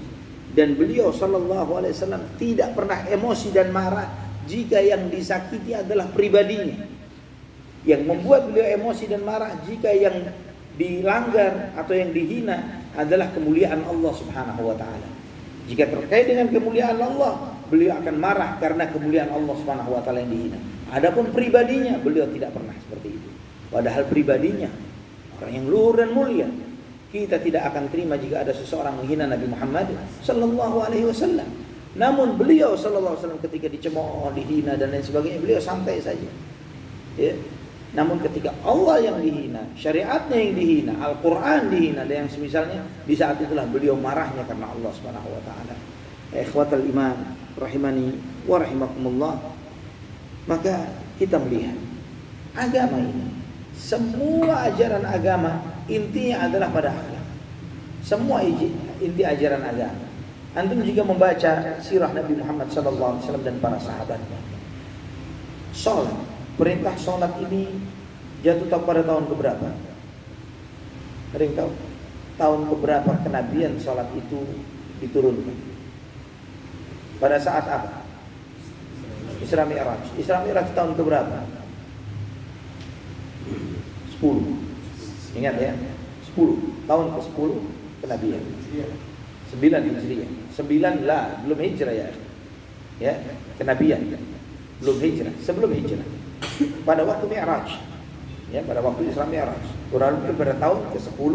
Dan beliau sallallahu alaihi wasallam tidak pernah emosi dan marah jika yang disakiti adalah pribadinya. Yang membuat beliau emosi dan marah jika yang dilanggar atau yang dihina adalah kemuliaan Allah Subhanahu wa taala. Jika terkait dengan kemuliaan Allah, beliau akan marah karena kemuliaan Allah Subhanahu wa taala yang dihina. Adapun pribadinya, beliau tidak pernah seperti itu. Padahal pribadinya orang yang luhur dan mulia. Kita tidak akan terima jika ada seseorang menghina Nabi Muhammad sallallahu alaihi wasallam. Namun beliau sallallahu alaihi wasallam ketika dicemooh, dihina dan lain sebagainya, beliau santai saja. Ya. Namun ketika Allah yang dihina, syariatnya yang dihina, Al-Quran dihina dan yang semisalnya, di saat itulah beliau marahnya karena Allah Subhanahu wa taala. Ikhwatal iman rahimani wa rahimakumullah. Maka kita melihat agama ini, semua ajaran agama intinya adalah pada akhlak. Semua inti ajaran agama. Antum jika membaca sirah Nabi Muhammad SAW dan para sahabatnya, sholat, perintah sholat ini jatuh pada tahun keberapa? Ada yang tahu? Tahun keberapa kenabian sholat itu diturunkan? Pada saat apa? Isra Mi'raj. Isra Mi'raj tahun keberapa? 10. Ingat ya, 10. Tahun ke-10 kenabian. 9 Hijriah. 9 lah, belum hijrah ya. Ya, kenabian. Belum hijrah, sebelum hijrah. Pada waktu Mi'raj. Ya, pada waktu Isra Mi'raj. Kurang lebih pada tahun ke-10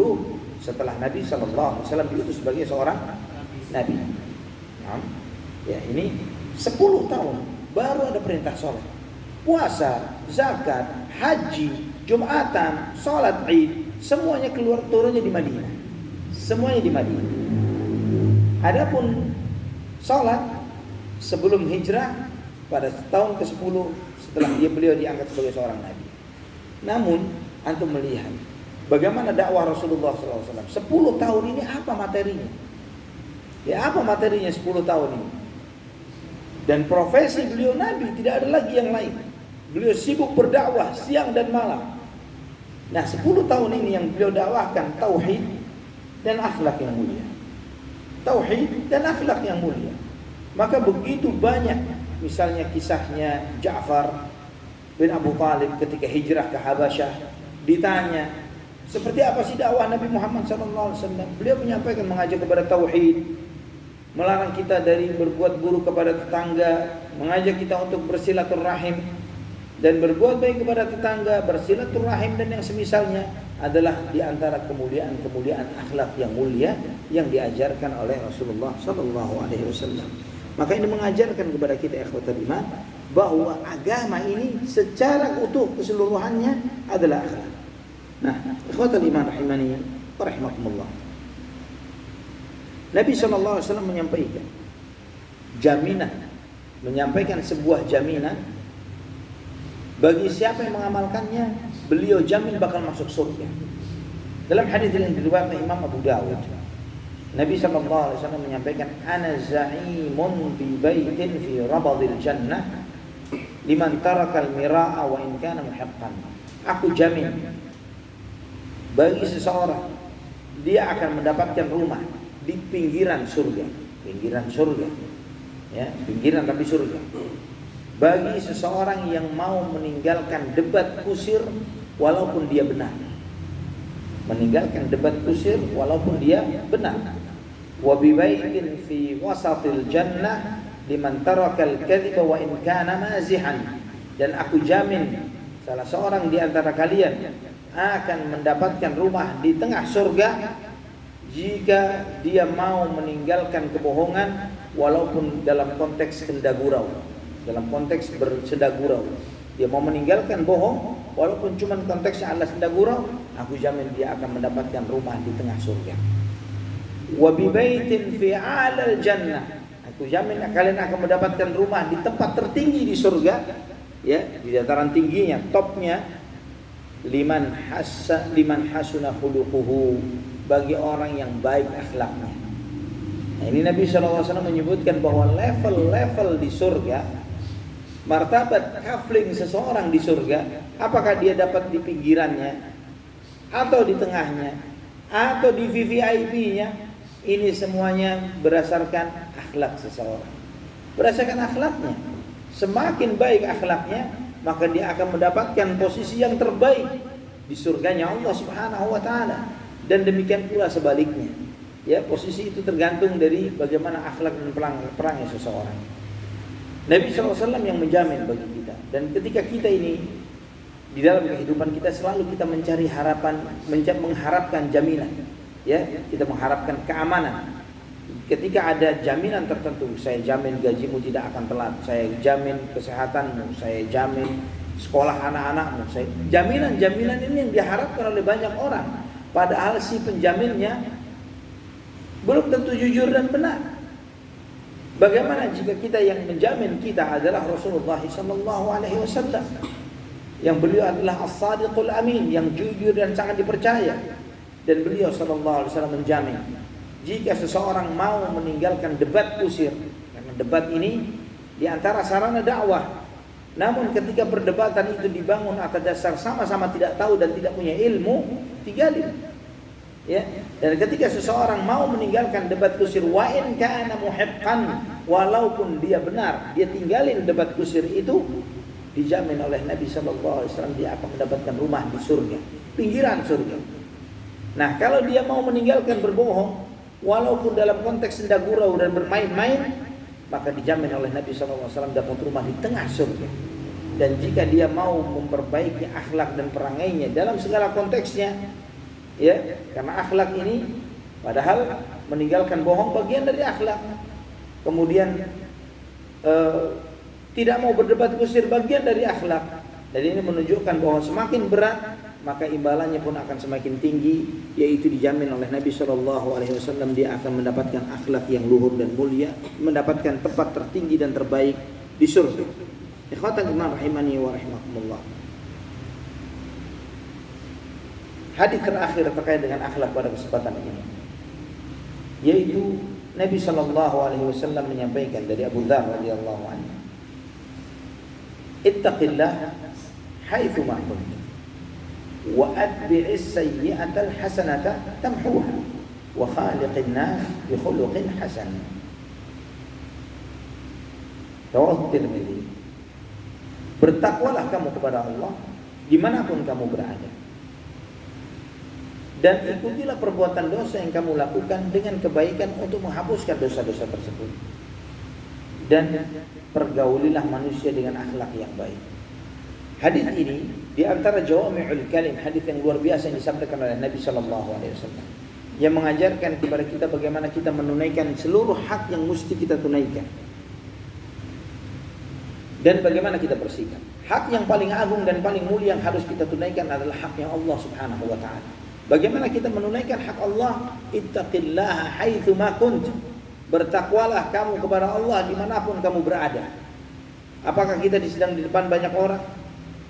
setelah Nabi sallallahu alaihi wasallam diutus sebagai seorang nabi. Ya, ini 10 tahun baru ada perintah sholat, puasa, zakat, haji, Jumatan, sholat Id, semuanya keluar turunnya di Madinah. Semuanya di Madinah. Adapun sholat sebelum hijrah pada tahun ke-10 setelah beliau diangkat sebagai seorang nabi. Namun antum melihat bagaimana dakwah Rasulullah SAW 10 tahun ini, apa materinya? Ya, apa materinya 10 tahun ini? Dan profesi beliau nabi, tidak ada lagi yang lain. Beliau sibuk berdakwah siang dan malam. Nah, 10 tahun ini yang beliau dakwahkan tauhid dan akhlak yang mulia. Tauhid dan akhlak yang mulia. Maka begitu banyak, misalnya kisahnya Ja'far bin Abu Talib ketika hijrah ke Habasyah, ditanya, seperti apa sih dakwah Nabi Muhammad SAW? Beliau menyampaikan, mengajak kepada tauhid, melarang kita dari berbuat buruk kepada tetangga, mengajak kita untuk bersilaturahim dan berbuat baik kepada tetangga, bersilaturahim dan yang semisalnya adalah di antara kemuliaan-kemuliaan akhlak yang mulia yang diajarkan oleh Rasulullah sallallahu alaihi wasallam. Maka ini mengajarkan kepada kita ikhwatul iman bahwa agama ini secara utuh keseluruhannya adalah akhlak. Nah, ikhwatul iman rahimani wa rahimakumullah. Nabi SAW menyampaikan jaminan, menyampaikan sebuah jaminan bagi siapa yang mengamalkannya, beliau jamin bakal masuk surga. Dalam hadis yang diriwayatkan Imam Abu Dawud, Nabi SAW menyampaikan, ana za'imun bi baitin fi rabadil jannah liman tarakal mira'a wa in kana muhiqqan. Aku jamin bagi seseorang, dia akan mendapatkan rumah di pinggiran surga, ya, pinggiran tapi surga. Bagi seseorang yang mau meninggalkan debat kusir walaupun dia benar, meninggalkan debat kusir walaupun dia benar. Wa bi baitin fi wasatil jannah liman tarakal kadhiba wa in kana mazihan. Dan aku jamin salah seorang di antara kalian akan mendapatkan rumah di tengah surga jika dia mau meninggalkan kebohongan walaupun dalam konteks kendagurau, dalam konteks bersedagurau. Dia mau meninggalkan bohong walaupun cuma konteksnya adalah sedagurau, aku jamin dia akan mendapatkan rumah di tengah surga. Wa bi baitin fi 'alal jannah, aku jamin kalian akan mendapatkan rumah di tempat tertinggi di surga, ya, di dataran tingginya, topnya. Liman hasuna khuluquhu, bagi orang yang baik akhlaknya. Nah, ini Nabi SAW menyebutkan bahwa level-level di surga, martabat kafling seseorang di surga, apakah dia dapat di pinggirannya atau di tengahnya atau di VVIP-nya, ini semuanya berdasarkan akhlak seseorang, berdasarkan akhlaknya. Semakin baik akhlaknya, maka dia akan mendapatkan posisi yang terbaik di surganya Allah Subhanahu wa taala. Dan demikian pula sebaliknya. Ya, posisi itu tergantung dari bagaimana akhlak dan perangai seseorang. Nabi SAW yang menjamin bagi kita. Dan ketika kita ini di dalam kehidupan kita selalu kita mencari harapan, mengharapkan jaminan. Ya, kita mengharapkan keamanan. Ketika ada jaminan tertentu, saya jamin gajimu tidak akan telat, saya jamin kesehatanmu, saya jamin sekolah anak-anakmu, jaminan-jaminan ini yang diharapkan oleh banyak orang. Padahal si penjaminnya belum tentu jujur dan benar. Bagaimana jika kita yang menjamin kita adalah Rasulullah SAW, yang beliau adalah as-sadiqul amin, yang jujur dan sangat dipercaya, dan beliau SAW menjamin jika seseorang mau meninggalkan debat kusir, karena debat ini diantara sarana dakwah. Namun ketika perdebatan itu dibangun atas dasar sama-sama tidak tahu dan tidak punya ilmu, tinggalin. Ya, dan ketika seseorang mau meninggalkan debat kusir, wa in kana muhiqqan, walaupun dia benar, dia tinggalin debat kusir itu, dijamin oleh Nabi SAW dia akan mendapatkan rumah di surga, pinggiran surga. Nah, kalau dia mau meninggalkan berbohong, walaupun dalam konteks senda gurau dan bermain-main, maka dijamin oleh Nabi SAW dapat rumah di tengah surga. Dan jika dia mau memperbaiki akhlak dan perangainya dalam segala konteksnya, ya, karena akhlak ini padahal meninggalkan bohong bagian dari akhlak. Kemudian tidak mau berdebat kusir bagian dari akhlak. Dan ini menunjukkan bahwa semakin berat maka imbalannya pun akan semakin tinggi, yaitu dijamin oleh Nabi SAW dia akan mendapatkan akhlak yang luhur dan mulia, mendapatkan tempat tertinggi dan terbaik di surga. Ikhwatan iman rahimani wa rahimakumullah. Hadis terakhir terkait dengan akhlak pada kesempatan ini, yaitu Nabi SAW menyampaikan dari Abu Dzar radhiyallahu anhu, ittaqillah haitsu ma kunta wa atbi'is sayyi'ata al-hasanata tamhuha wa khaliqin nas bi khuluqin hasan. Rawahu Tirmidzi. Bertakwalah kamu kepada Allah dimanapun kamu berada, dan ikutilah perbuatan dosa yang kamu lakukan dengan kebaikan untuk menghapuskan dosa-dosa tersebut, dan pergaulilah manusia dengan akhlak yang baik. Hadis ini di antara jawami'ul kalim, hadis yang luar biasa yang disampaikan oleh Nabi SAW, yang mengajarkan kepada kita bagaimana kita menunaikan seluruh hak yang mesti kita tunaikan, dan bagaimana kita bersikap. Hak yang paling agung dan paling mulia yang harus kita tunaikan adalah haknya Allah Subhanahu wa ta'ala. Bagaimana kita menunaikan hak Allah? Ittaqillaha haitsu ma kunt. Bertakwalah kamu kepada Allah dimanapun kamu berada. Apakah kita sedang di depan banyak orang,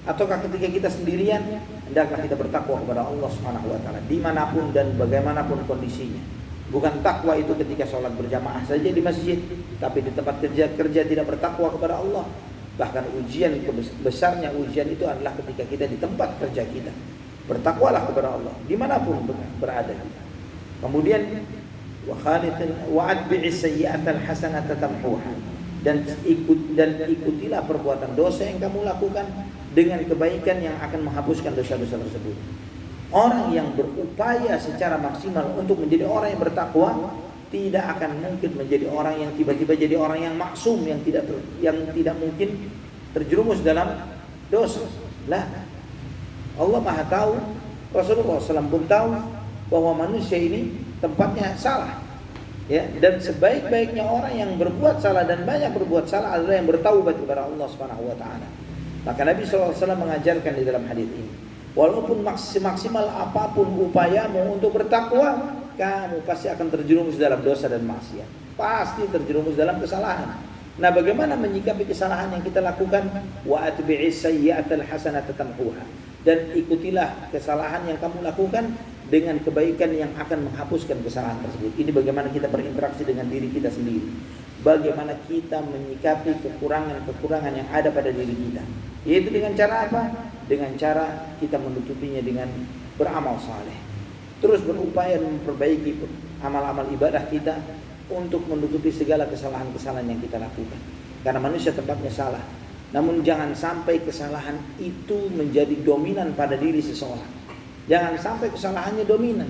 ataukah ketika kita sendirian, hendaklah kita bertakwa kepada Allah Subhanahu wa ta'ala dimanapun dan bagaimanapun kondisinya. Bukan takwa itu ketika sholat berjamaah saja di masjid, tapi di tempat kerja tidak bertakwa kepada Allah. Bahkan ujian besarnya ujian itu adalah ketika kita di tempat kerja kita. Bertakwalah kepada Allah dimanapun berada kita. Kemudian wa atbi'is sayyi'atal hasanata tamhuha, dan ikutilah perbuatan dosa yang kamu lakukan dengan kebaikan yang akan menghapuskan dosa-dosa tersebut. Orang yang berupaya secara maksimal untuk menjadi orang yang bertakwa tidak akan mungkin menjadi orang yang tiba-tiba jadi orang yang maksum, yang tidak mungkin terjerumus dalam dosa. Lah, Allah Maha tahu, Rasulullah SAW pun tahu bahwa manusia ini tempatnya salah. Ya, dan sebaik-baiknya orang yang berbuat salah dan banyak berbuat salah adalah yang bertaubat kepada Allah Subhanahu wa taala. Maka Nabi SAW mengajarkan di dalam hadis ini, walaupun maksimal apapun upayamu untuk bertakwa, kamu pasti akan terjerumus dalam dosa dan maksiat. Pasti terjerumus dalam kesalahan. Nah, bagaimana menyikapi kesalahan yang kita lakukan? Wa atbi'is sayyi'atal hasanata tamhuha. Dan ikutilah kesalahan yang kamu lakukan dengan kebaikan yang akan menghapuskan kesalahan tersebut. Ini bagaimana kita berinteraksi dengan diri kita sendiri. Bagaimana kita menyikapi kekurangan-kekurangan yang ada pada diri kita. Yaitu dengan cara apa? Dengan cara kita menutupinya dengan beramal saleh. Terus berupaya memperbaiki amal-amal ibadah kita untuk menutupi segala kesalahan-kesalahan yang kita lakukan. Karena manusia tempatnya salah. Namun jangan sampai kesalahan itu menjadi dominan pada diri seseorang. Jangan sampai kesalahannya dominan.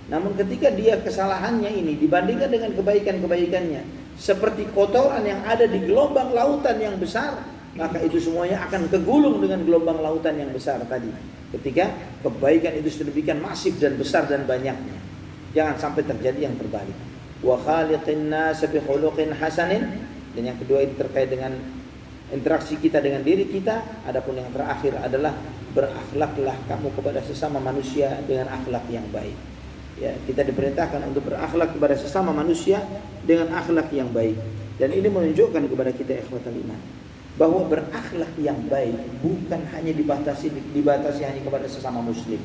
Namun ketika dia kesalahannya ini dibandingkan dengan kebaikan-kebaikannya seperti kotoran yang ada di gelombang lautan yang besar, maka itu semuanya akan kegulung dengan gelombang lautan yang besar tadi. Ketika kebaikan itu sedemikian masif dan besar dan banyaknya, jangan sampai terjadi yang terbalik. Wa khaliqin nas bi khuluqin hasanin. Dan yang kedua ini terkait dengan interaksi kita dengan diri kita. Adapun yang terakhir adalah berakhlaklah kamu kepada sesama manusia dengan akhlak yang baik. Ya, kita diperintahkan untuk berakhlak kepada sesama manusia dengan akhlak yang baik. Dan ini menunjukkan kepada kita ikhwatal iman bahwa berakhlak yang baik bukan hanya dibatasi hanya kepada sesama muslim.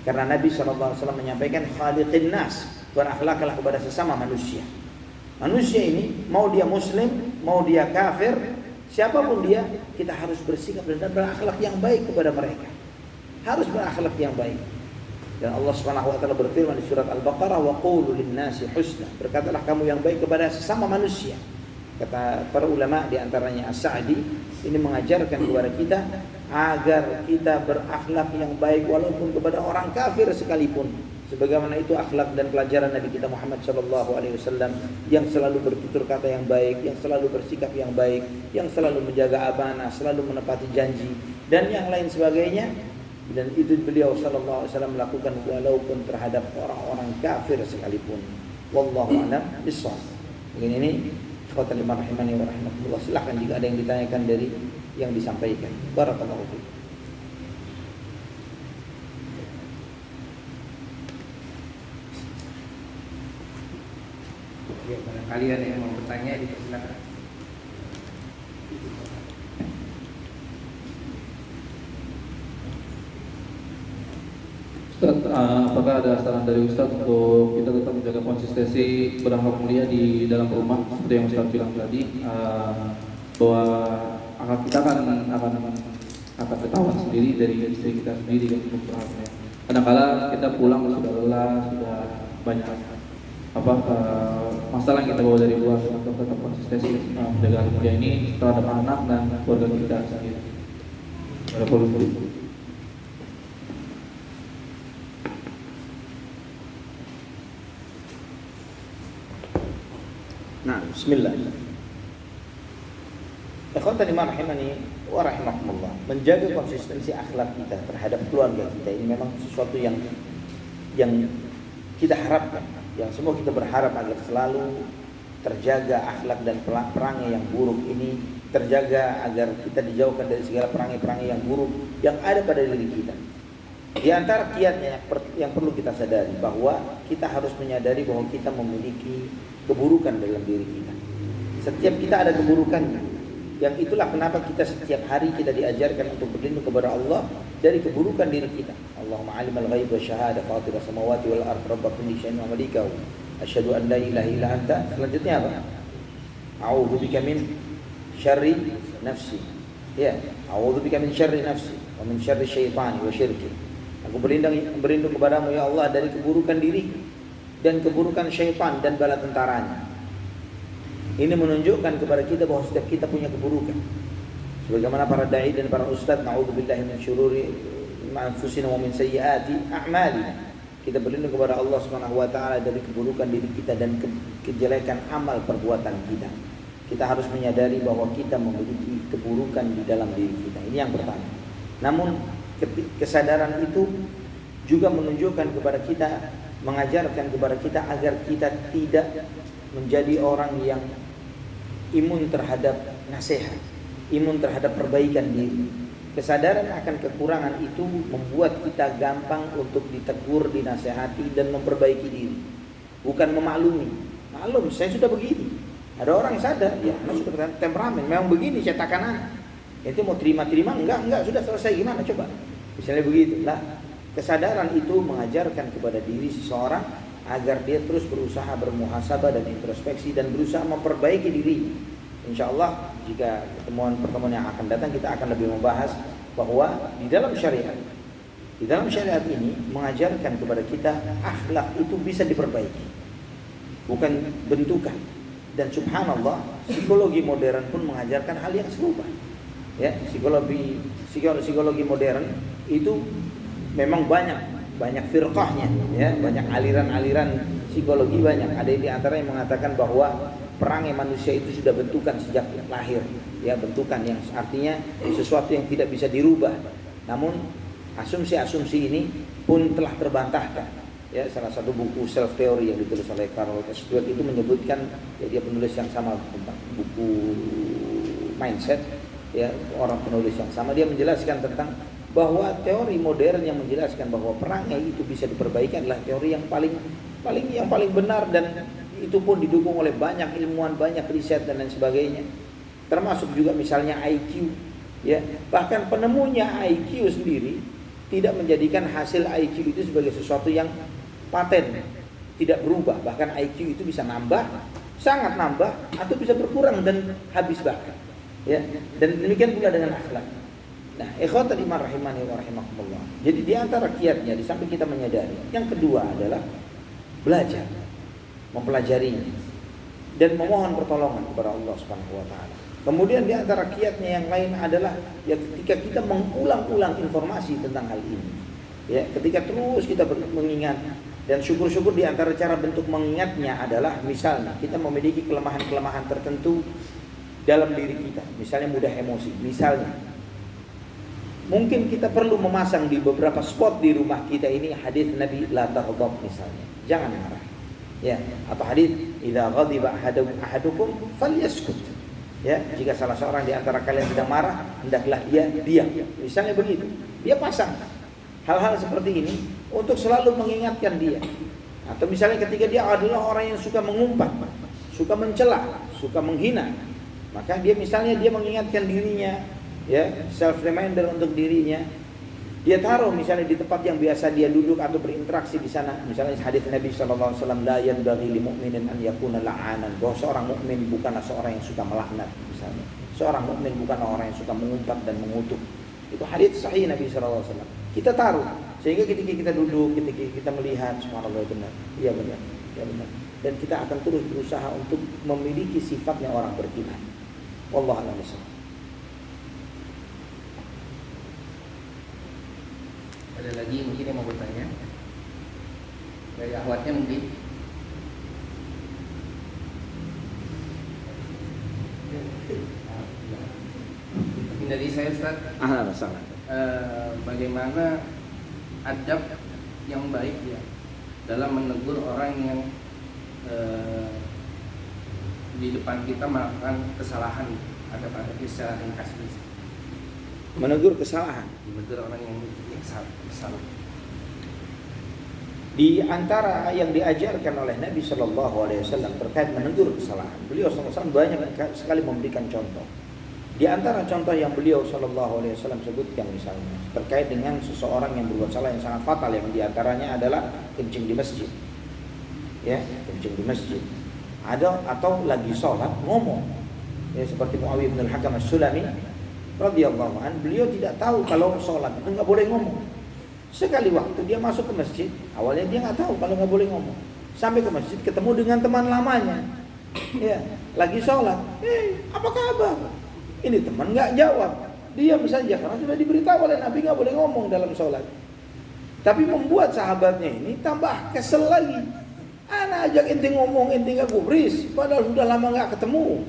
Karena Nabi SAW menyampaikan khaliqin nas, berakhlaklah kepada sesama manusia. Manusia ini mau dia muslim, mau dia kafir, siapapun dia, kita harus bersikap dan berakhlak yang baik kepada mereka. Harus berakhlak yang baik. Dan Allah Subhanahu wa taala berfirman di surat Al-Baqarah, wa qulu lin-nasi husna. Berkatalah kamu yang baik kepada sesama manusia. Kata para ulama di antaranya As-Sa'di, ini mengajarkan kepada kita agar kita berakhlak yang baik walaupun kepada orang kafir sekalipun. Sebagaimana itu akhlak dan pelajaran Nabi kita Muhammad sallallahu alaihi wasallam yang selalu bertutur kata yang baik, yang selalu bersikap yang baik, yang selalu menjaga amanah, selalu menepati janji dan yang lain sebagainya. Dan itu beliau sallallahu alaihi wasallam melakukan walaupun terhadap orang-orang kafir sekalipun. Wallahu a'lam bishawab. Mungkin ini ikhwatal iman rahimani wa rahimakumullah. Silakan jika ada yang ditanyakan dari yang disampaikan. Barakallahu fiik. Ya, barangkali ada yang mau bertanya, silakan. Ustaz, apakah ada saran dari Ustaz untuk kita tetap menjaga konsistensi berakhlak mulia di dalam rumah seperti yang Ustaz bilang tadi, bahwa kita akan ketahuan sendiri dari istri kita sendiri yang cukup berakhlak. Kadang-kala kita pulang sudah lelah, sudah banyak masalah yang kita bawa dari luar, untuk tetap konsistensi menjaga akhlak mulia ini terhadap anak dan keluarga kita sendiri. Barakallahu. Nah, bismillah. Ikhwatan iman rahimani wa rahimakumullah. Menjaga konsistensi akhlak kita terhadap keluarga kita ini memang sesuatu yang kita harapkan, yang semua kita berharap agar selalu terjaga akhlak dan perangai yang buruk ini terjaga, agar kita dijauhkan dari segala perangai-perangai yang buruk yang ada pada diri kita. Di antara kiatnya yang perlu kita sadari bahwa kita harus menyadari bahwa kita memiliki keburukan dalam diri kita. Setiap kita ada keburukannya. Yang itulah kenapa kita setiap hari kita diajarkan untuk berlindung kepada Allah dari keburukan diri kita. Allahumma alimal ghaib wa syahada fatir samawati wal ardh rabb kulli syai'in wa malikahu asyhadu an la ilaha illa anta. Selanjutnya apa? A'udzu bika min syarri nafsi. Ya, a'udzu bika min syarri nafsi wa min syarri syaitani wa syirki. Aku berlindung kepadamu ya Allah dari keburukan diriku dan keburukan syaitan dan bala tentaranya. Ini menunjukkan kepada kita bahwa setiap kita punya keburukan. Sebagaimana para dai dan para ustaz, na'udzubillahi min syururi anfusina wa min sayyiati a'malina. Kita berlindung kepada Allah Subhanahu wa taala dari keburukan diri kita dan kejelekan amal perbuatan kita. Kita harus menyadari bahwa kita memiliki keburukan di dalam diri kita. Ini yang pertama. Namun kesadaran itu juga menunjukkan kepada kita, mengajarkan kepada kita agar kita tidak menjadi orang yang imun terhadap nasihat, imun terhadap perbaikan diri. Kesadaran akan kekurangan itu membuat kita gampang untuk ditegur, dinasehati dan memperbaiki diri. Bukan memaklumi. Maklum, saya sudah begini. Ada orang sadar, ya, anak sudah temperamen, memang begini cetakan anak. Itu mau terima-terima, enggak, sudah selesai, gimana coba? Misalnya begitu. Nah, kesadaran itu mengajarkan kepada diri seseorang agar dia terus berusaha bermuhasabah dan introspeksi dan berusaha memperbaiki diri. Insya Allah jika pertemuan yang akan datang kita akan lebih membahas bahwa di dalam syariat ini mengajarkan kepada kita akhlak itu bisa diperbaiki, bukan bentukan. Dan subhanallah psikologi modern pun mengajarkan hal yang serupa. Ya, psikologi modern itu memang banyak banyak firqahnya, ya, banyak aliran-aliran psikologi banyak. Ada di antara yang mengatakan bahwa perangai manusia itu sudah bentukan sejak lahir, ya, bentukan yang artinya sesuatu yang tidak bisa dirubah. Namun asumsi-asumsi ini pun telah terbantahkan. Ya, salah satu buku self theory yang ditulis oleh Carol Dweck itu menyebutkan, ya, dia penulis yang sama tentang buku mindset, ya, orang penulis yang sama, dia menjelaskan tentang bahwa teori modern yang menjelaskan bahwa perangai itu bisa diperbaiki adalah teori yang paling benar, dan itu pun didukung oleh banyak ilmuwan, banyak riset dan lain sebagainya. Termasuk juga misalnya IQ, ya. Bahkan penemunya IQ sendiri tidak menjadikan hasil IQ itu sebagai sesuatu yang paten, tidak berubah. Bahkan IQ itu bisa nambah, sangat nambah, atau bisa berkurang dan habis bahkan. Ya, dan demikian pula dengan akhlak. Nah, ikhwatal iman rahimani wa rahimakumullah. Jadi di antara kiatnya, di samping kita menyadari, yang kedua adalah belajar, mempelajarinya, dan memohon pertolongan kepada Allah Subhanahu wa taala. Kemudian di antara kiatnya yang lain adalah, ya, ketika kita mengulang-ulang informasi tentang hal ini, ya, ketika terus kita mengingat, dan syukur-syukur di antara cara bentuk mengingatnya adalah misalnya kita memiliki kelemahan-kelemahan tertentu dalam diri kita, misalnya mudah emosi, misalnya mungkin kita perlu memasang di beberapa spot di rumah kita ini hadis Nabi la taghdab misalnya, jangan marah, ya, atau hadis idza ghadiba ahadukum falyaskut, ya, jika salah seorang di antara kalian sedang marah hendaklah dia diam, misalnya begitu. Dia pasang hal-hal seperti ini untuk selalu mengingatkan dia. Atau misalnya ketika dia adalah orang yang suka mengumpat, suka mencela, suka menghina, maka dia misalnya dia mengingatkan dirinya, ya, self reminder untuk dirinya. Dia taruh misalnya di tempat yang biasa dia duduk atau berinteraksi di sana. Misalnya hadis Nabi sallallahu alaihi wasallam, la yanbaghi lil mu'minin an yakuna la'anan, bahwa seorang mukmin bukanlah seorang yang suka melaknat misalnya. Seorang mukmin bukanlah orang yang suka mengumpat dan mengutuk. Itu hadis sahih Nabi sallallahu alaihi wasallam. Kita taruh sehingga ketika kita duduk, ketika kita melihat subhanallah benar, iya benar, ya benar, dan kita akan terus berusaha untuk memiliki sifatnya orang beriman. Wallahu a'lam bishawab. Ada lagi mungkin yang mau bertanya dari akhwatnya mungkin. Mungkin dari saya Ustaz. Salah. Bagaimana adab yang baik, ya, dalam menegur orang yang di depan kita melakukan kesalahan, ada kesalahan kasih. Menegur kesalahan. Menegur orang yang salah. Di antara yang diajarkan oleh Nabi Shallallahu Alaihi Wasallam terkait menegur kesalahan, beliau SAW banyak sekali memberikan contoh. Di antara contoh yang beliau Shallallahu Alaihi Wasallam sebutkan misalnya terkait dengan seseorang yang berbuat salah yang sangat fatal, yang diantaranya adalah kencing di masjid, ya, kencing di masjid, atau lagi sholat ngomong, ya, seperti Muawiyah bin al-Hakam as-Sulami radhiyallahu an, beliau tidak tahu kalau sholat itu nggak boleh ngomong. Sekali waktu dia masuk ke masjid, awalnya dia nggak tahu kalau nggak boleh ngomong. Sampai ke masjid ketemu dengan teman lamanya, ya, lagi sholat, apa kabar? Ini teman nggak jawab, diam saja karena sudah diberitahu oleh Nabi nggak boleh ngomong dalam sholat. Tapi membuat sahabatnya ini tambah kesel lagi. Ana ajak inti ngomong, inti nggak gubris, padahal sudah lama nggak ketemu.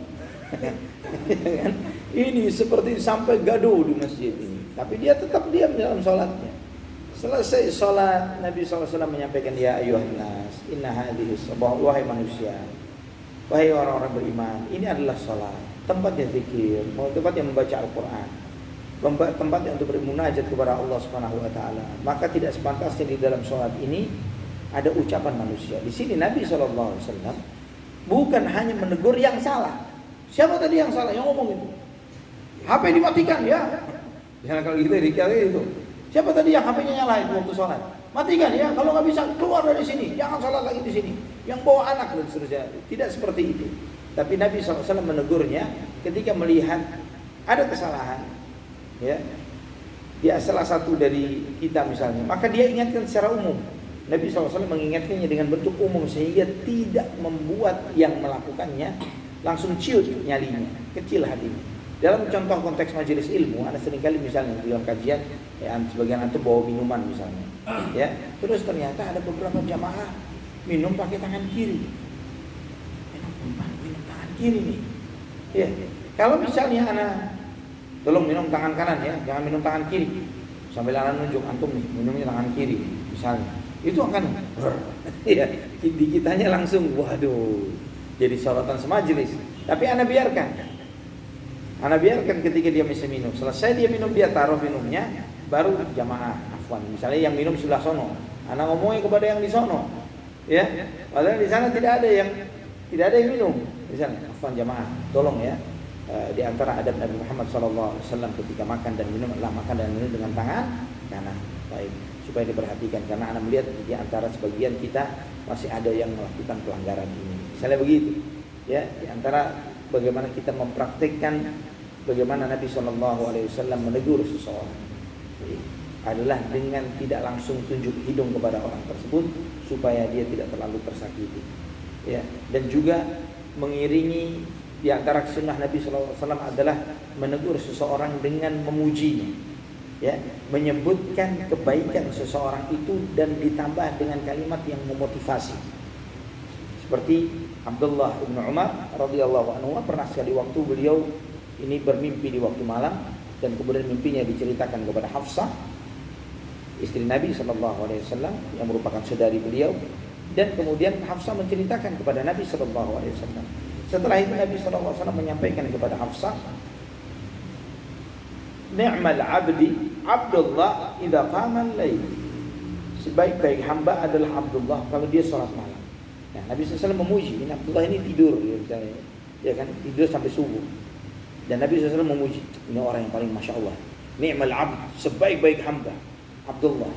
Ini seperti sampai gaduh di masjid ini. Tapi dia tetap diam dalam sholatnya. Selesai sholat, Nabi SAW menyampaikan, ya ayuhan nas, inna hadhihi shalah, wahai manusia, wahai orang-orang beriman, ini adalah sholat, tempatnya zikir, tempatnya membaca Al-Quran, tempatnya untuk bermunajat kepada Allah Subhanahu wa taala. Maka tidak sepantasnya di dalam sholat ini ada ucapan manusia. Di sini Nabi SAW bukan hanya menegur yang salah. Siapa tadi yang salah yang ngomong itu? HP dimatikan, ya. Jangan kalau gitu dikali itu. Siapa tadi yang HP-nya nyala itu waktu sholat? Matikan, ya. Kalau nggak bisa keluar dari sini, jangan sholat lagi di sini. Yang bawa anak dan seterusnya. Tidak seperti itu. Tapi Nabi SAW menegurnya ketika melihat ada kesalahan, ya, dia salah satu dari kita misalnya, maka dia ingatkan secara umum. Nabi SAW mengingatkannya dengan bentuk umum sehingga tidak membuat yang melakukannya langsung ciut nyalinya, kecil hatinya. Dalam contoh konteks majelis ilmu, ada seringkali misalnya di dalam kajian, ya, sebagian antum bawa minuman misalnya, Ya, terus ternyata ada beberapa jamaah minum pakai tangan kiri. Minum tangan kiri nih. Ya, kalau misalnya anak tolong minum tangan kanan ya, jangan minum tangan kiri. Sambil anak nunjuk antum nih, minumnya tangan kiri misalnya. Itu akan ya, di kitanya langsung waduh, jadi sorotan semajelis. Tapi anak biarkan. Anak biarkan ketika dia bisa minum. Selesai dia minum, dia taruh minumnya, baru jamaah afwan. Misalnya yang minum sebelah sono, anak ngomongnya kepada yang di sono. Ya, padahal di sana tidak ada yang minum. Misalnya, afwan jamaah, tolong ya. Di antara adab Nabi Muhammad SAW ketika makan dan minum adalah makan dan minum dengan tangan kanan. Baik, supaya diperhatikan karena anak melihat di antara sebagian kita masih ada yang melakukan pelanggaran ini. Misalnya begitu. Ya, di antara bagaimana kita mempraktikkan bagaimana Nabi SAW menegur seseorang adalah dengan tidak langsung tunjuk hidung kepada orang tersebut supaya dia tidak terlalu tersakiti. Ya, dan juga mengiringi di antara sunnah Nabi SAW adalah menegur seseorang dengan memujinya, ya, menyebutkan kebaikan seseorang itu dan ditambah dengan kalimat yang memotivasi. Seperti Abdullah bin Umar radhiyallahu anhu pernah sekali waktu beliau ini bermimpi di waktu malam dan kemudian mimpinya diceritakan kepada Hafsah, istri Nabi SAW yang merupakan saudari beliau, dan kemudian Hafsah menceritakan kepada Nabi SAW. Setelah itu Nabi SAW menyampaikan kepada Hafsah, ni'mal abdi Abdullah idza qama al-lail. Sebaik-baik hamba adalah Abdullah kalau dia sholat malam. Nah, Nabi SAW memuji, ini Abdullah ini tidur ya kan, tidur sampai subuh. Dan Nabi SAW memuji, ini orang yang paling masya Allah. Ni'mal abd, sebaik-baik hamba Abdullah.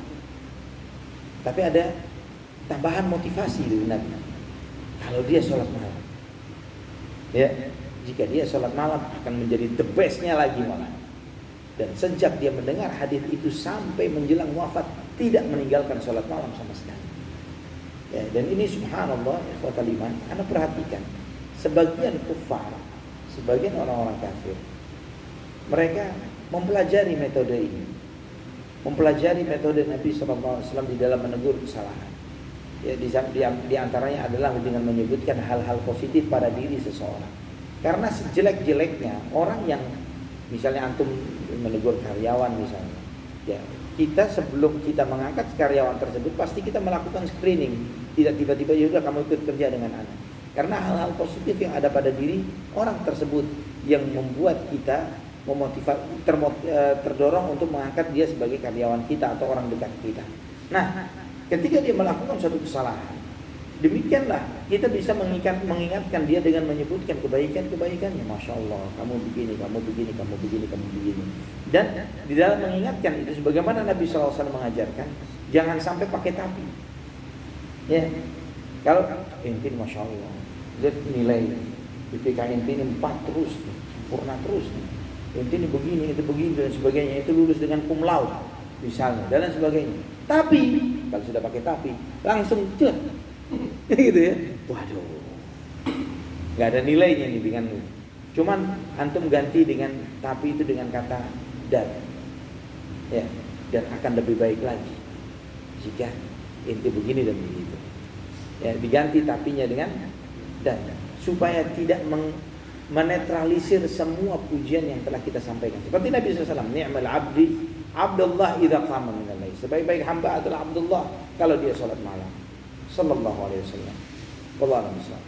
Tapi ada tambahan motivasi dari Nabi. Kalau dia sholat malam, ya, jika dia sholat malam akan menjadi the bestnya lagi malam. Dan sejak dia mendengar hadis itu sampai menjelang wafat tidak meninggalkan sholat malam sama sekali. Ya, dan ini subhanallah, ikhwatal iman, Anda perhatikan sebagian kufar, sebagian orang-orang kafir, mereka mempelajari metode ini, mempelajari metode Nabi SAW di dalam menegur kesalahan. Ya, di antaranya adalah dengan menyebutkan hal-hal positif pada diri seseorang. Karena sejelek-jeleknya orang yang misalnya antum menegur karyawan misalnya, ya, kita sebelum kita mengangkat karyawan tersebut pasti kita melakukan screening. Tidak tiba-tiba ya udah kamu ikut kerja dengan anak. Karena hal-hal positif yang ada pada diri orang tersebut yang membuat kita terdorong untuk mengangkat dia sebagai karyawan kita atau orang dekat kita. Nah, ketika dia melakukan suatu kesalahan, demikianlah kita bisa mengingatkan dia dengan menyebutkan kebaikan-kebaikannya. Masya Allah, kamu begini, kamu begini, kamu begini, kamu begini. Dan di dalam mengingatkan itu, sebagaimana Nabi SAW mengajarkan, jangan sampai pakai tapi. Ya, kalau inti Masya Allah, lihat nilai BPK inti ini 4 terus, sempurna terus. Inti ini begini, itu begini dan sebagainya. Itu lulus dengan cum laude misalnya dan sebagainya. Tapi kalau sudah pakai tapi langsung cek gitu ya, waduh, nggak ada nilainya nih dengan cuman antum ganti dengan tapi itu dengan kata dan, ya, dan akan lebih baik lagi jika inti begini dan begitu, ya, diganti tapinya dengan dan supaya tidak menetralisir semua pujian yang telah kita sampaikan. Seperti Nabi SAW, ni'mal abdi Abdullah idza qama min al-lail. Sebaik-baik hamba adalah Abdullah kalau dia salat malam. Sallallahu alaihi wasallam. Wallahu a'lam.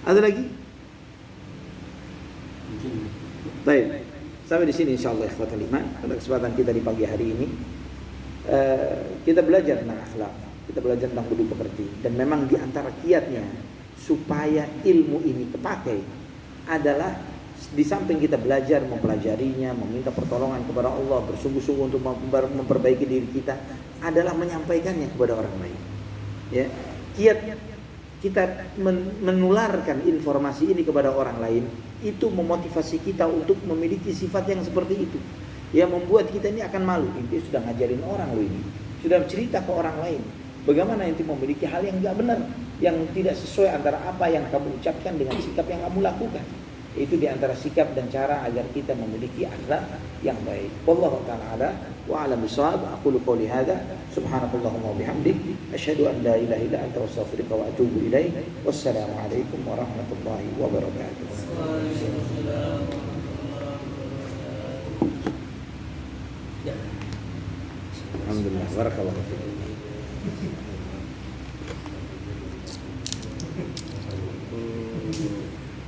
Ada lagi? Baik. Sampai di sini insyaallah ikhwatal iman. Pada kesempatan kita di pagi hari ini kita belajar tentang akhlak, kita belajar tentang budi pekerti, dan memang di antara kiatnya supaya ilmu ini kepakai adalah di samping kita belajar mempelajarinya, meminta pertolongan kepada Allah, bersungguh-sungguh untuk memperbaiki diri kita, adalah menyampaikannya kepada orang lain. Ya, kiat kita menularkan informasi ini kepada orang lain itu memotivasi kita untuk memiliki sifat yang seperti itu. Ya, membuat kita ini akan malu. Inti sudah ngajarin orang lo ini, sudah cerita ke orang lain. Bagaimana inti memiliki hal yang enggak benar, yang tidak sesuai antara apa yang kamu ucapkan dengan sikap yang kamu lakukan. Itu di antara sikap dan cara agar kita memiliki akhlak yang baik. Wallahu ta'ala وأعلم بالصواب. أقول قولي هذا، سبحانك اللهم وبحمدك، أشهد أن لا إله إلا أنت، وأستغفرك وأتوب إليك. والسلام عليكم ورحمة الله وبركاته. الحمد لله، بارك الله فيك.